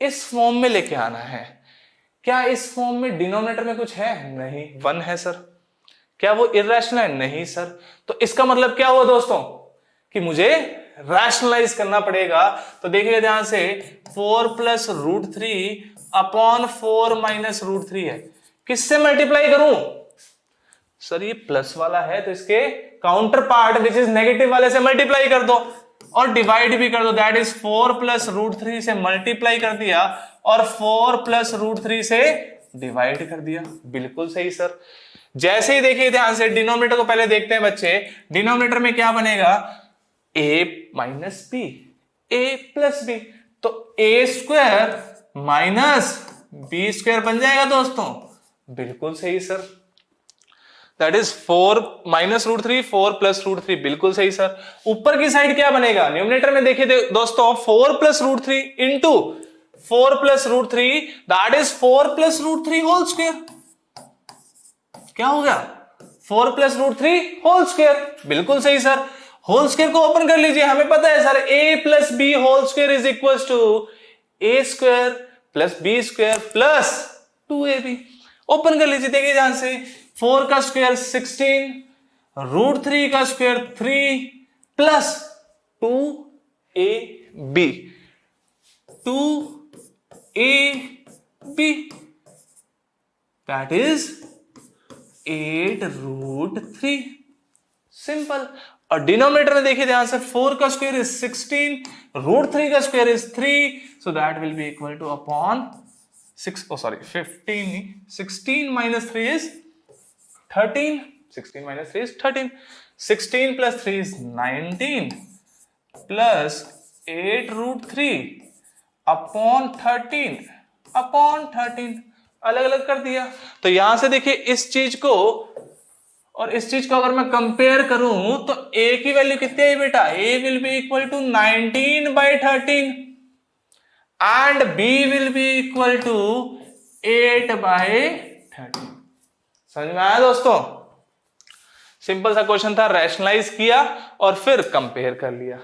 [SPEAKER 1] इस फॉर्म में लेके आना है। क्या इस फॉर्म में डिनोमिनेटर में कुछ है? नहीं, 1 है सर। क्या वो इर्रेशनल है? नहीं सर। तो इसका मतलब क्या हुआ दोस्तों? कि मुझे रैशनलाइज करना पड़ेगा। तो देखिए ध्यान से, 4 plus root 3 upon 4 minus root 3 है, किससे मल्टीप्लाई करूं? सर ये प्लस वाला है, तो इसके counter part which is negative वाले से मल्टीप्लाई कर दो, और डिवाइड भी कर दो। दैट इज 4 प्लस रूट 3 से मल्टीप्लाई कर दिया, और 4 प्लस रूट 3 से डिवाइड कर दिया। बिल्कुल सही सर। जैसे ही देखिए ध्यान से, डिनोमिनेटर को पहले देखते हैं बच्चे। डिनोमिनेटर में क्या बनेगा? a minus B, A plus B, तो A square minus B square बन जाएगा दोस्तों। बिल्कुल सही sir. That is 4 minus root 3, 4 plus root 3, बिल्कुल सही सर। ऊपर की साइड क्या बनेगा? न्यूमरेटर में देखिए दोस्तों, 4 plus root 3 into 4 plus root 3, that is 4 plus root 3 whole square. क्या हो गया? 4 प्लस रूट 3 होल स्क्वायर। बिल्कुल सही सर। होल स्क्वायर को ओपन कर लीजिए, हमें पता है sir, a plus B whole square is equal to A square plus B square plus 2ab। Open कर लीजिए, देखिए ध्यान से, 4 का स्क्वायर 16, रूट 3 का square 3 plus 2ab, 2ab, that is 8 root 3। Simple. और डिनोमिनेटर में देखिए ध्यान से, 4 का स्क्वायर इज 16, रूट 3 का square is 3, so that will be equal to upon 15, 16 minus 3 is 13, 16 minus 3 is 13, 16 plus 3 is 19 plus 8 root 3 upon 13 अलग अलग कर दिया। तो यहां से देखिए, इस चीज को और इस चीज को अगर मैं कंपेयर करूं, तो a की वैल्यू कितनी है बेटा? a will be equal to 19/13 and b will be equal to 8/13। समझ में आया दोस्तों? सिंपल सा क्वेश्चन था, रैशनलाइज किया और फिर कंपेयर कर लिया।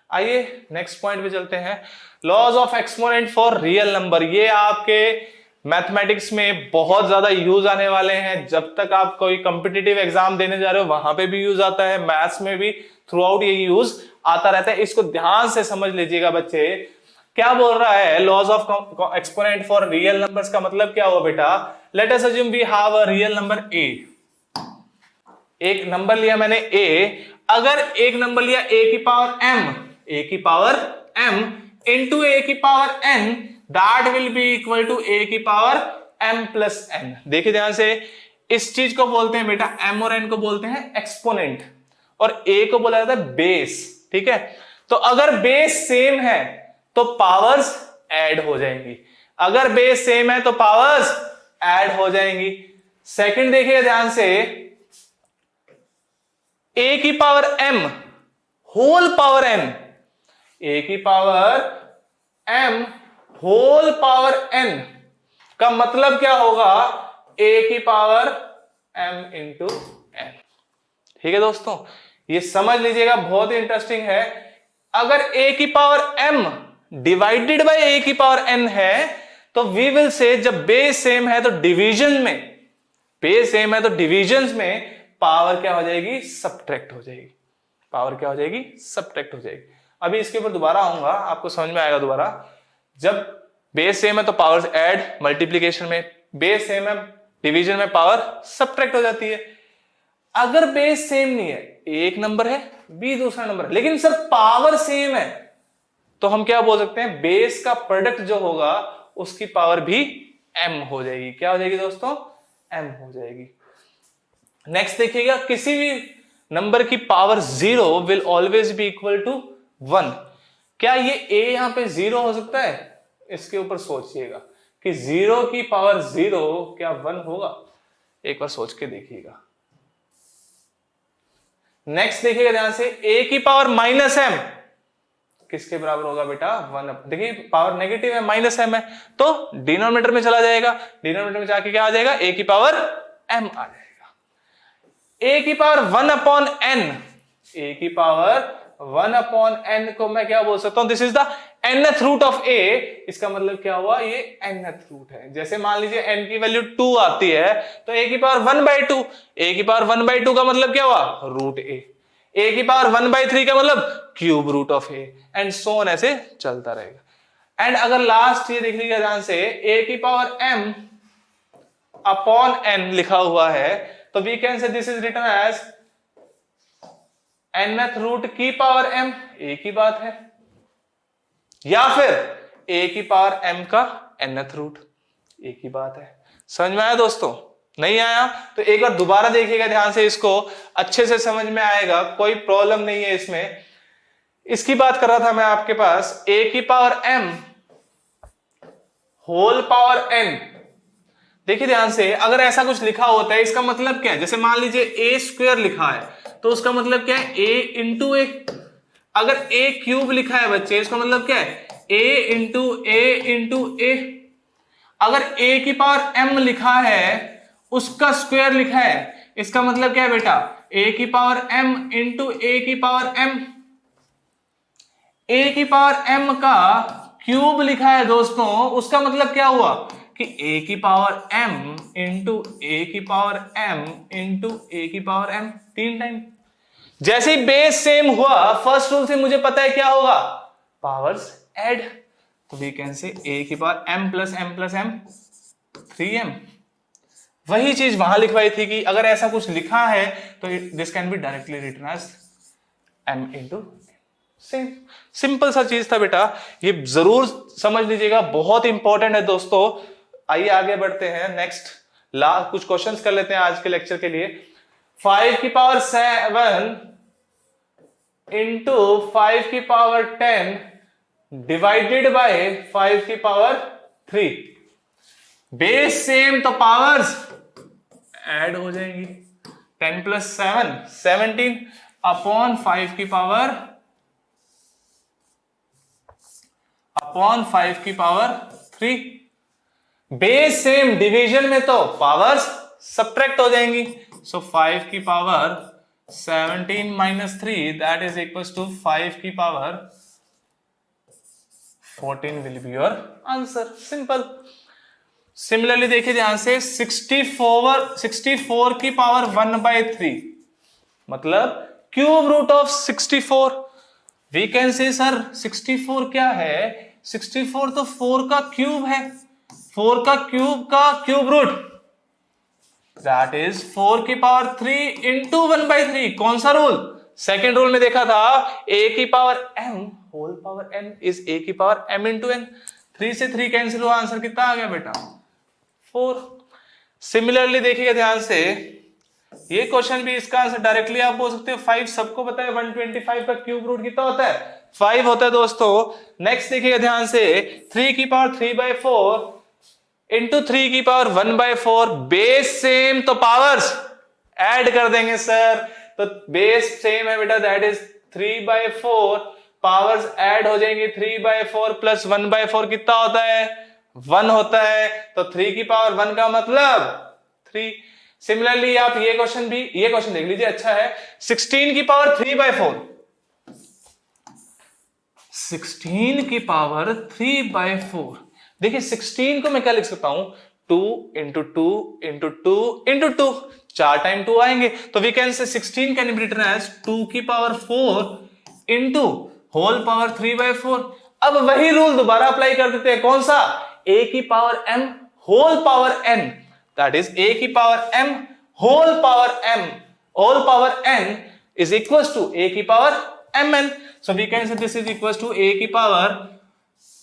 [SPEAKER 1] आइए नेक्स्ट पॉइंट पे चलते हैं। Laws of exponent for real number. ये आपके मैथमेटिक्स में बहुत ज्यादा यूज आने वाले हैं। जब तक आप कोई कॉम्पिटिटिव एग्जाम देने जा रहे हो, वहां पे भी यूज आता है, मैथ्स में भी थ्रू आउट ये यूज आता रहता है। इसको ध्यान से समझ लीजिएगा बच्चे। क्या बोल रहा है? Laws of exponent for real numbers का मतलब क्या हुआ बेटा? Let us assume we have a real number a। एक नंबर लिया मैंने a। अगर एक नंबर लिया a की पावर m इंटू a की power n, that will be equal to a की पावर m प्लस n। देखिए ध्यान से, इस चीज को बोलते हैं बेटा, m और n को बोलते हैं एक्सपोनेंट, और a को बोला जाता है बेस। ठीक है, तो अगर बेस सेम है तो पावर्स ऐड हो जाएंगी। अगर बेस सेम है तो पावर्स ऐड हो जाएंगी। सेकंड देखिएगा ध्यान से, a की power m whole power n, a की power m whole power n का मतलब क्या होगा, a की पावर m इंटू n। ठीक है दोस्तों, ये समझ लीजिएगा, बहुत ही इंटरेस्टिंग है। अगर a की power m divided by a की पावर n है तो वी विल से जब बेस सेम है तो डिवीजन में, बेस सेम है तो डिविजन में पावर क्या हो जाएगी, सब्ट्रैक्ट हो जाएगी। पावर क्या हो जाएगी, सब्ट्रैक्ट हो जाएगी। अभी इसके ऊपर दोबारा आऊंगा, आपको समझ में आएगा दोबारा। जब बेस सेम है तो पावर्स ऐड, मल्टीप्लिकेशन में बेस सेम है, डिवीजन में पावर सब्ट्रैक्ट हो जाती है। अगर बेस सेम नहीं है, एक नंबर है बी दूसरा नंबर है, लेकिन सर पावर सेम है, तो हम क्या बोल सकते हैं, बेस का प्रोडक्ट जो होगा उसकी पावर भी m हो जाएगी। क्या हो जाएगी दोस्तों, m हो जाएगी। नेक्स्ट देखिएगा, किसी भी नंबर की power 0 will always be equal to 1। क्या ये a यहां पे 0 हो सकता है, इसके ऊपर सोचिएगा कि 0 की पावर 0 क्या 1 होगा, एक बार सोच के देखिएगा। नेक्स्ट देखिएगा ध्यान से, a की पावर माइनस m किसके बराबर होगा बेटा, 1। देखिए पावर नेगेटिव है, माइनस m है, तो डिनोमिनेटर में चला जाएगा, डिनोमिनेटर में जाके क्या आ जाएगा, a की पावर m आ जाएगा। a की पावर 1 अपॉन n, a की पावर 1 अपॉन n को मैं क्या बोल सकता हूं, this is the nth root of a। इसका मतलब क्या हुआ, ये nth रूट है। जैसे मान लीजिए n की वैल्यू 2 आती है तो a की पावर 1/2, a की पावर 1/2 का मतलब क्या हुआ, रूट a की पावर 1/3 का मतलब cube root of a, and so on, ऐसे चलता रहेगा। एंड अगर लास्ट ये देख लीजिएगा ध्यान से, a की पावर m अपॉन n लिखा हुआ है, तो we can say this is written as nth root की पावर m, एक ही बात है, या फिर a की पावर m का nth रूट, एक ही बात है। समझ में आया दोस्तों, नहीं आया तो एक बार दोबारा देखिएगा ध्यान से, इसको अच्छे से समझ में आएगा, कोई प्रॉब्लम नहीं है इसमें। इसकी बात कर रहा था मैं आपके पास, a की power m whole power n। देखिए ध्यान से, अगर ऐसा कुछ लिखा होता है इसका मतलब क्या है, जैसे मान लीजिए a स्क्वायर लिखा है तो उसका मतलब क्या है, a इंटू ए। अगर a क्यूब लिखा है बच्चे, इसका मतलब क्या है, a इंटू ए। अगर a की पावर m लिखा है, उसका स्क्वायर लिखा है, इसका मतलब क्या है बेटा, a की पावर m इंटू ए की पावर m। a की पावर m का क्यूब लिखा है दोस्तों, उसका मतलब क्या हुआ कि a की पावर m इंटू ए की पावर m इंटू ए की पावर m, 3 टाइम। जैसे ही बेस सेम हुआ, फर्स्ट रूल से मुझे पता है क्या होगा, पावर्स ऐड, तो वी कैन से a की power m plus m 3m। वही चीज वहां लिखवाई थी कि अगर ऐसा कुछ लिखा है तो this can be directly written as m into same. Simple सा चीज था बेटा, ये जरूर समझ लीजिएगा, बहुत इंपॉर्टेंट है दोस्तों। आइए आगे बढ़ते हैं, नेक्स्ट कुछ क्वेश्चंस कर लेते हैं आज के लेक्चर के लिए। 5 की पावर 7 इंटू 5 की पावर 10 डिवाइडेड बाय 5 की पावर 3। बेस सेम तो पावर्स ऐड हो जाएंगी, 10 प्लस 7 17 अपॉन 5 की पावर 3। बेस सेम, डिवीजन में तो पावर्स सब्ट्रैक्ट हो जाएंगी, सो 5 की power 17 minus 3 that is equals to 5 की power 14 will be your answer. Simple. Similarly देखिए ध्यान से, 64 की पावर 1/3 मतलब cube root of 64। We can say sir 64 क्या है, 64 तो 4 का क्यूब है, 4 का क्यूब रूट दैट इज 4 की पावर 3 इंटू 1/3। कौन सा रूल, सेकेंड रूल में देखा था, a की power m whole power n is a की पावर m इंटू n। 3 से 3 कैंसिल हुआ, आंसर कितना आ गया बेटा, 4। सिमिलरली देखिएगा ध्यान से, ये क्वेश्चन भी इसका आंसर डायरेक्टली आप बोल सकते हो 5। सबको पता है 125 का क्यूब रूट कितना होता है 5 होता है दोस्तों। नेक्स्ट देखिएगा ध्यान से, 3 की पावर 3/4 इंटू 3 की पावर 1/4, बेस सेम तो पावर्स ऐड कर देंगे सर। तो बेस सेम है बेटा, दैट इज 3/4, पावर्स ऐड हो जाएंगे, 3/4 प्लस 1/4 कितना होता है? 1 होता है। तो 3 की पावर 1 का मतलब 3। सिमिलरली आप ये क्वेश्चन देख लीजिए, अच्छा है। 16 की पावर 3/4, 16 की पावर 3/4। देखिए 16 को मैं क्या लिख सकता हूं? 2 इंटू 2 इंटू 2 इंटू 2, 4 टाइम 2 आएंगे। तो वी कैन से 16 कैन बी रिटन एज 2 की पावर 4 इंटू होल पावर 3/4। अब वही रूल दोबारा अप्लाई कर देते हैं, कौन सा? a की power m whole power n, that is a की power m whole power n is equal to a की power mn। So we can say this is equals to a की पावर,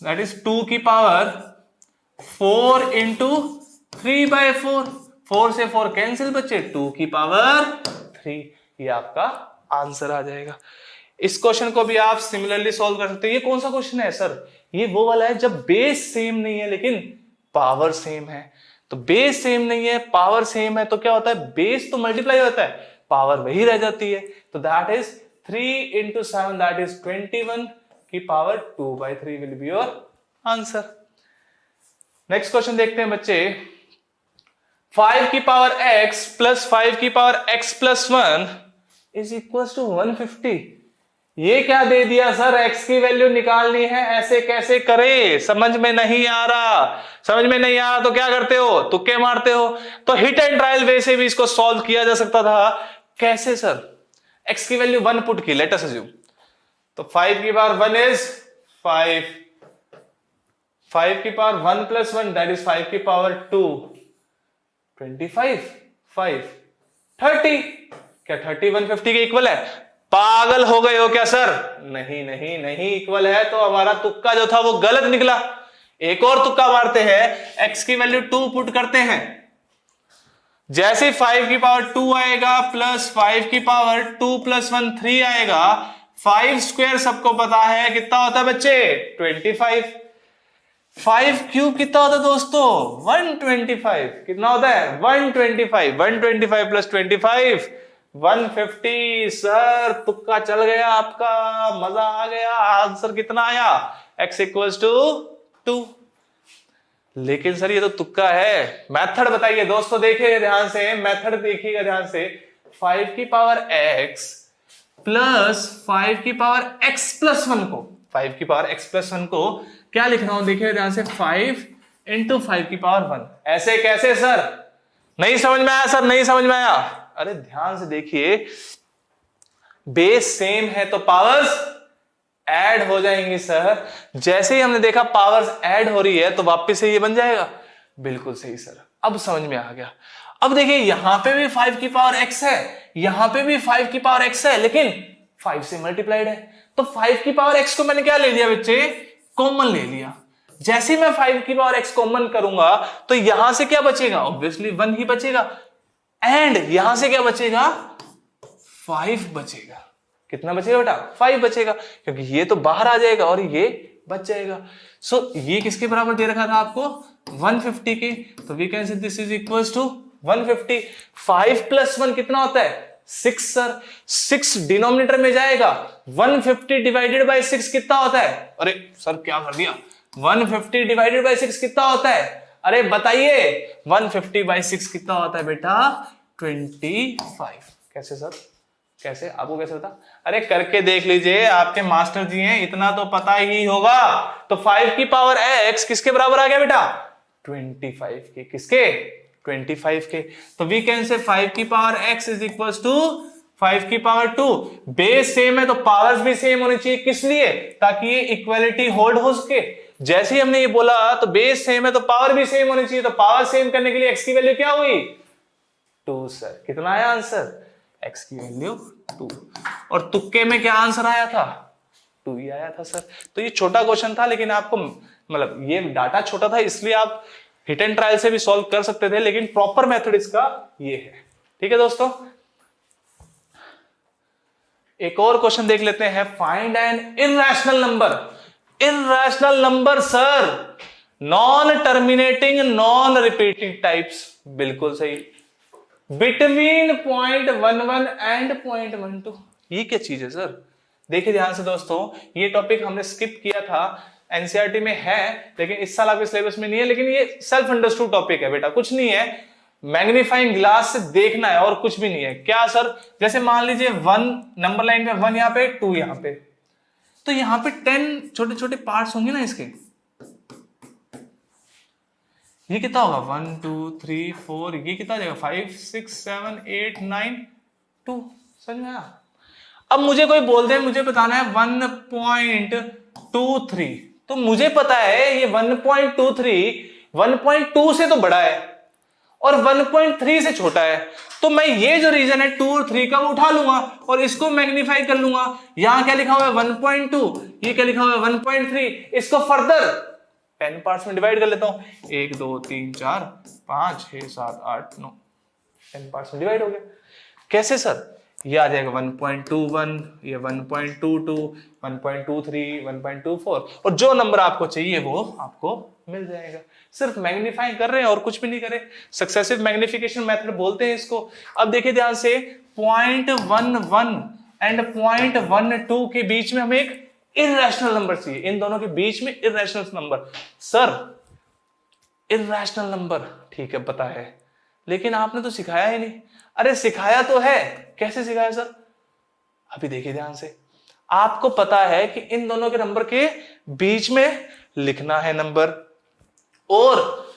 [SPEAKER 1] that is 2 की power 4 into 3/4, 4 से 4 cancel बचे, 2 की power 3। ये आपका answer आ जाएगा। इस क्वेश्चन को भी आप सिमिलरली सॉल्व कर सकते हैं। ये कौन सा क्वेश्चन है सर? ये वो वाला है जब बेस सेम नहीं है लेकिन पावर सेम है। तो बेस सेम नहीं है, पावर सेम है, तो क्या होता है? बेस तो मल्टीप्लाई होता है, पावर वही रह जाती है। तो that is 3 into 7, that is 21 की power 2/3 will be your answer। Next question देखते हैं बच्चे। 5 की पावर x प्लस 5 की power x plus 1 is equal to 150। ये क्या दे दिया सर? x की वैल्यू निकालनी है, ऐसे कैसे करे? समझ में नहीं आ रहा। समझ में नहीं आ रहा तो क्या करते हो? तुक्के मारते हो। तो हिट एंड ट्रायल वे से भी इसको सॉल्व किया जा सकता था। कैसे सर? x की वैल्यू 1 पुट की, लेट अस अज्यूम। तो 5 की पावर 1 इज 5, 5 की पावर 1 प्लस 1 दैट इज 5 की पावर 2, 25, 5, 30। क्या 30 150 के इक्वल है? पागल हो गए हो क्या सर? नहीं नहीं नहीं इक्वल है। तो हमारा तुक्का जो था वो गलत निकला। एक और तुक्का मारते हैं, x की वैल्यू 2 पुट करते हैं। जैसे 5 की पावर 2 आएगा प्लस 5 की पावर 2 प्लस 1 3 आएगा। 5 स्क्वायर सबको पता है कितना होता है बच्चे? 25। 5 क्यूब कितना होता है दोस्तों? 125। कितना होता है? 125। 125 प्लस 25 150। सर तुक्का चल गया आपका, मजा आ गया। आंसर कितना आया? x equals to 2। लेकिन सर ये तो तुक्का है, मेथड बताइए दोस्तों। देखिए ध्यान से, मेथड देखिएगा ध्यान से। 5 की पावर x प्लस 5 की पावर x प्लस 1 को, 5 की पावर x प्लस 1 को क्या लिख रहा हूं? देखिए ध्यान से, 5 इंटू 5 की पावर 1। ऐसे कैसे सर? नहीं समझ में आया सर? नहीं समझ में आया? अरे ध्यान से देखिए, बेस सेम है तो पावर्स ऐड हो जाएंगी सर। जैसे ही हमने देखा पावर्स ऐड हो रही है तो वापस से ये बन जाएगा। बिल्कुल सही सर, अब समझ में आ गया। अब देखिए यहां पे भी 5 की पावर x है, यहां पे भी 5 की पावर x है, लेकिन 5 से मल्टीप्लाइड है। तो 5 की पावर x को मैंने क्या ले लिया बच्चे? कॉमन ले लिया। जैसे मैं 5 की पावर x कॉमन करूंगा तो यहां से क्या बचेगा? ऑब्वियसली 1 ही बचेगा। एंड यहां से क्या बचेगा? 5 बचेगा। कितना बचेगा बेटा? 5 बचेगा, क्योंकि ये तो बाहर आ जाएगा और ये बच जाएगा। सो ये किसके बराबर दे रखा था आपको? 150 के। तो we can say this is equals to 150। 5 plus 1 कितना होता है? 6 सर। 6 डिनोमिनेटर में जाएगा। 150 डिवाइडेड बाय 6 कितना होता है? अरे सर क्या कर दिया? 150 डिवाइडेड बाय 6 कितना होता है? अरे बताइए, 150 बाय 6 कितना होता है बेटा? 25। कैसे सर? कैसे? आपको कैसे पता? अरे करके देख लीजिए, आपके मास्टर जी हैं, इतना तो पता ही होगा। तो 5 की पावर x किसके बराबर आ गया बेटा? 25 के। किसके? 25 के। तो वी कैन से 5 की power x is equal to 5 की पावर 2। बेस सेम है तो पावर्स भी सेम होनी चाहिए। किस लिए? ताकि ये इक्वालिटी होल्ड हो सके। जैसे ही हमने ये बोला तो बेस सेम है तो पावर भी सेम होनी चाहिए। तो पावर सेम करने के लिए x की वैल्यू क्या हुई? 2 सर। कितना आया आंसर? x की वैल्यू 2। और तुक्के में क्या आंसर आया था? 2 ही आया था सर। तो ये छोटा क्वेश्चन था, लेकिन आपको मतलब ये डाटा छोटा था इसलिए आप हिट एंड ट्रायल से भी सॉल्व कर सकते थे, लेकिन प्रॉपर मेथड इसका ये है। ठीक है दोस्तों, एक और क्वेश्चन देख लेते हैं, find an irrational number. Irrational number sir, non terminating non repeating types, बिल्कुल सही, बिटवीन 0.11 एंड 0.12। ये क्या चीज है सर? देखिए ध्यान से दोस्तों, ये टॉपिक हमने स्किप किया था, एनसीईआरटी में है लेकिन इस साल आपके सिलेबस में नहीं है, लेकिन ये सेल्फ अंडरस्टूड टॉपिक है बेटा, कुछ नहीं है, मैग्नीफाइंग ग्लास से देखना है और कुछ भी नहीं है। क्या सर? जैसे मान लीजिए 1 नंबर लाइन पे 1 यहाँ पे 2 यहाँ पे, तो यहाँ पे 10 छोटे छोटे पार्ट्स होंगे ना इसके, ये कितना होगा 1 2 3 4, ये कितना जाएगा 5 6 7 8 9 2। समझ में आया? अब मुझे कोई बोल दे, मुझे बताना है 1.23, तो मुझे पता है ये 1.23 1.2 से तो बड़ा है और 1.3 से छोटा है, तो मैं ये जो रीजन है 2 और 3 का वो उठा लूंगा और इसको मैग्नीफाई कर लूंगा। यहां क्या लिखा हुआ है 1.2, ये क्या लिखा हुआ है 1.3, इसको फर्दर 10 पार्ट्स में डिवाइड कर लेता हूं, 1 2 3 4 5 6 7 8 9, 10 पार्ट्स में डिवाइड हो गया। कैसे सर? ये आ जाएगा 1.21, ये 1.22, 1.23, 1.24, और जो नंबर आपको चाहिए वो आपको मिल जाएगा। सिर्फ मैग्नीफाई कर रहे हैं और कुछ भी नहीं करे, सक्सेसिव मैग्निफिकेशन मेथड बोलते हैं इसको। अब देखिए ध्यान से, 0.11 एंड 0.12 के बीच में हमें एक इररेशनल नंबर चाहिए, इन दोनों के बीच में irrational number. Sir irrational number ठीक है पता है, लेकिन आपने तो सिखाया ही नहीं। अरे सिखाया तो है, कैसे सिखाया सर? अभी देखिए ध्यान से, आपको पता है कि इन दोनों के नंबर के बीच में लिखना है नंबर, और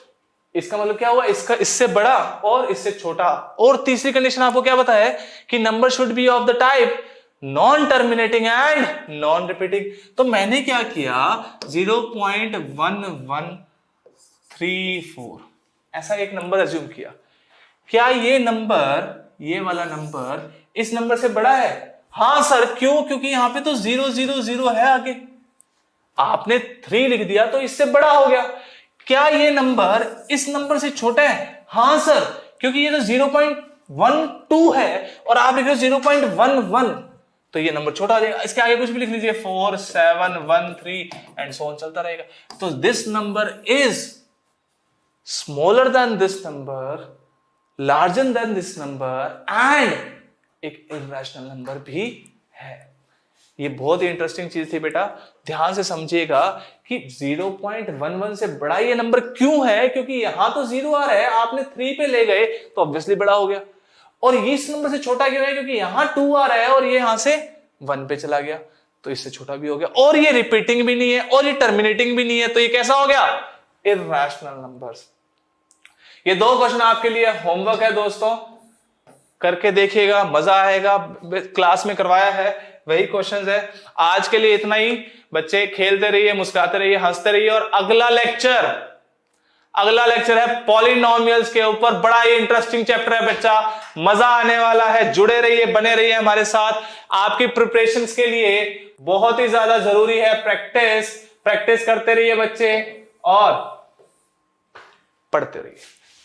[SPEAKER 1] इसका मतलब क्या हुआ, इसका इससे बड़ा और इससे छोटा। और तीसरी कंडीशन आपको क्या पता है कि number should be of the type non terminating and non repeating. तो मैंने क्या किया, 0.1134 ऐसा एक नंबर अज्यूम किया। क्या ये नंबर, ये वाला नंबर इस नंबर से बड़ा है? हां सर। क्यों? क्योंकि यहां पे तो 000 है आगे, आपने 3 लिख दिया तो इससे बड़ा हो गया। क्या ये नंबर इस नंबर से छोटा है? हां सर, क्योंकि ये तो 0.12 है और आप लिख रहे हो 0.11, तो ये नंबर छोटा आ जाएगा। इसके आगे कुछ भी लिख लीजिए, 4 7 1 3 एंड सो ऑन चलता रहेगा। तो this number is smaller than this number, larger than this number and एक इररेशनल नंबर भी है। ये बहुत ही इंटरेस्टिंग चीज थी बेटा, ध्यान से समझिएगा कि 0.11 से बड़ा ये नंबर क्यों है, क्योंकि यहां तो 0 आ रहा है, आपने 3 पे ले गए तो ऑब्वियसली बड़ा हो गया। और इस नंबर से छोटा क्यों है? क्योंकि यहां 2 आ रहा है और ये यहां से 1 पे चला गया, तो इससे छोटा भी हो गया। और ये रिपीटिंग भी नहीं है और ये टर्मिनेटिंग भी नहीं है, तो ये कैसा हो गया? Irrational numbers. ये 2 क्वेश्चन आपके लिए होमवर्क है दोस्तों, करके देखिएगा, मजा आएगा। क्लास में करवाया है वही क्वेश्चंस है। आज के लिए इतना ही। बच्चे खेलते रहिए, मुस्कुराते रहिए, हंसते रहिए, और अगला लेक्चर है पॉलिनोमियल्स के ऊपर। बड़ा ही इंटरेस्टिंग चैप्टर है बच्चा, मजा आने वाला है। जुड़े रहिए, बने रहिए हमारे साथ। आपकी प्रिपरेशंस के लिए बहुत ही ज्यादा जरूरी है प्रैक्टिस करते रहिए बच्चे और पढ़ते रहिए।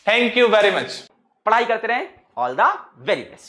[SPEAKER 1] Thank you very much.
[SPEAKER 2] पढ़ाई करते रहें। All the very best.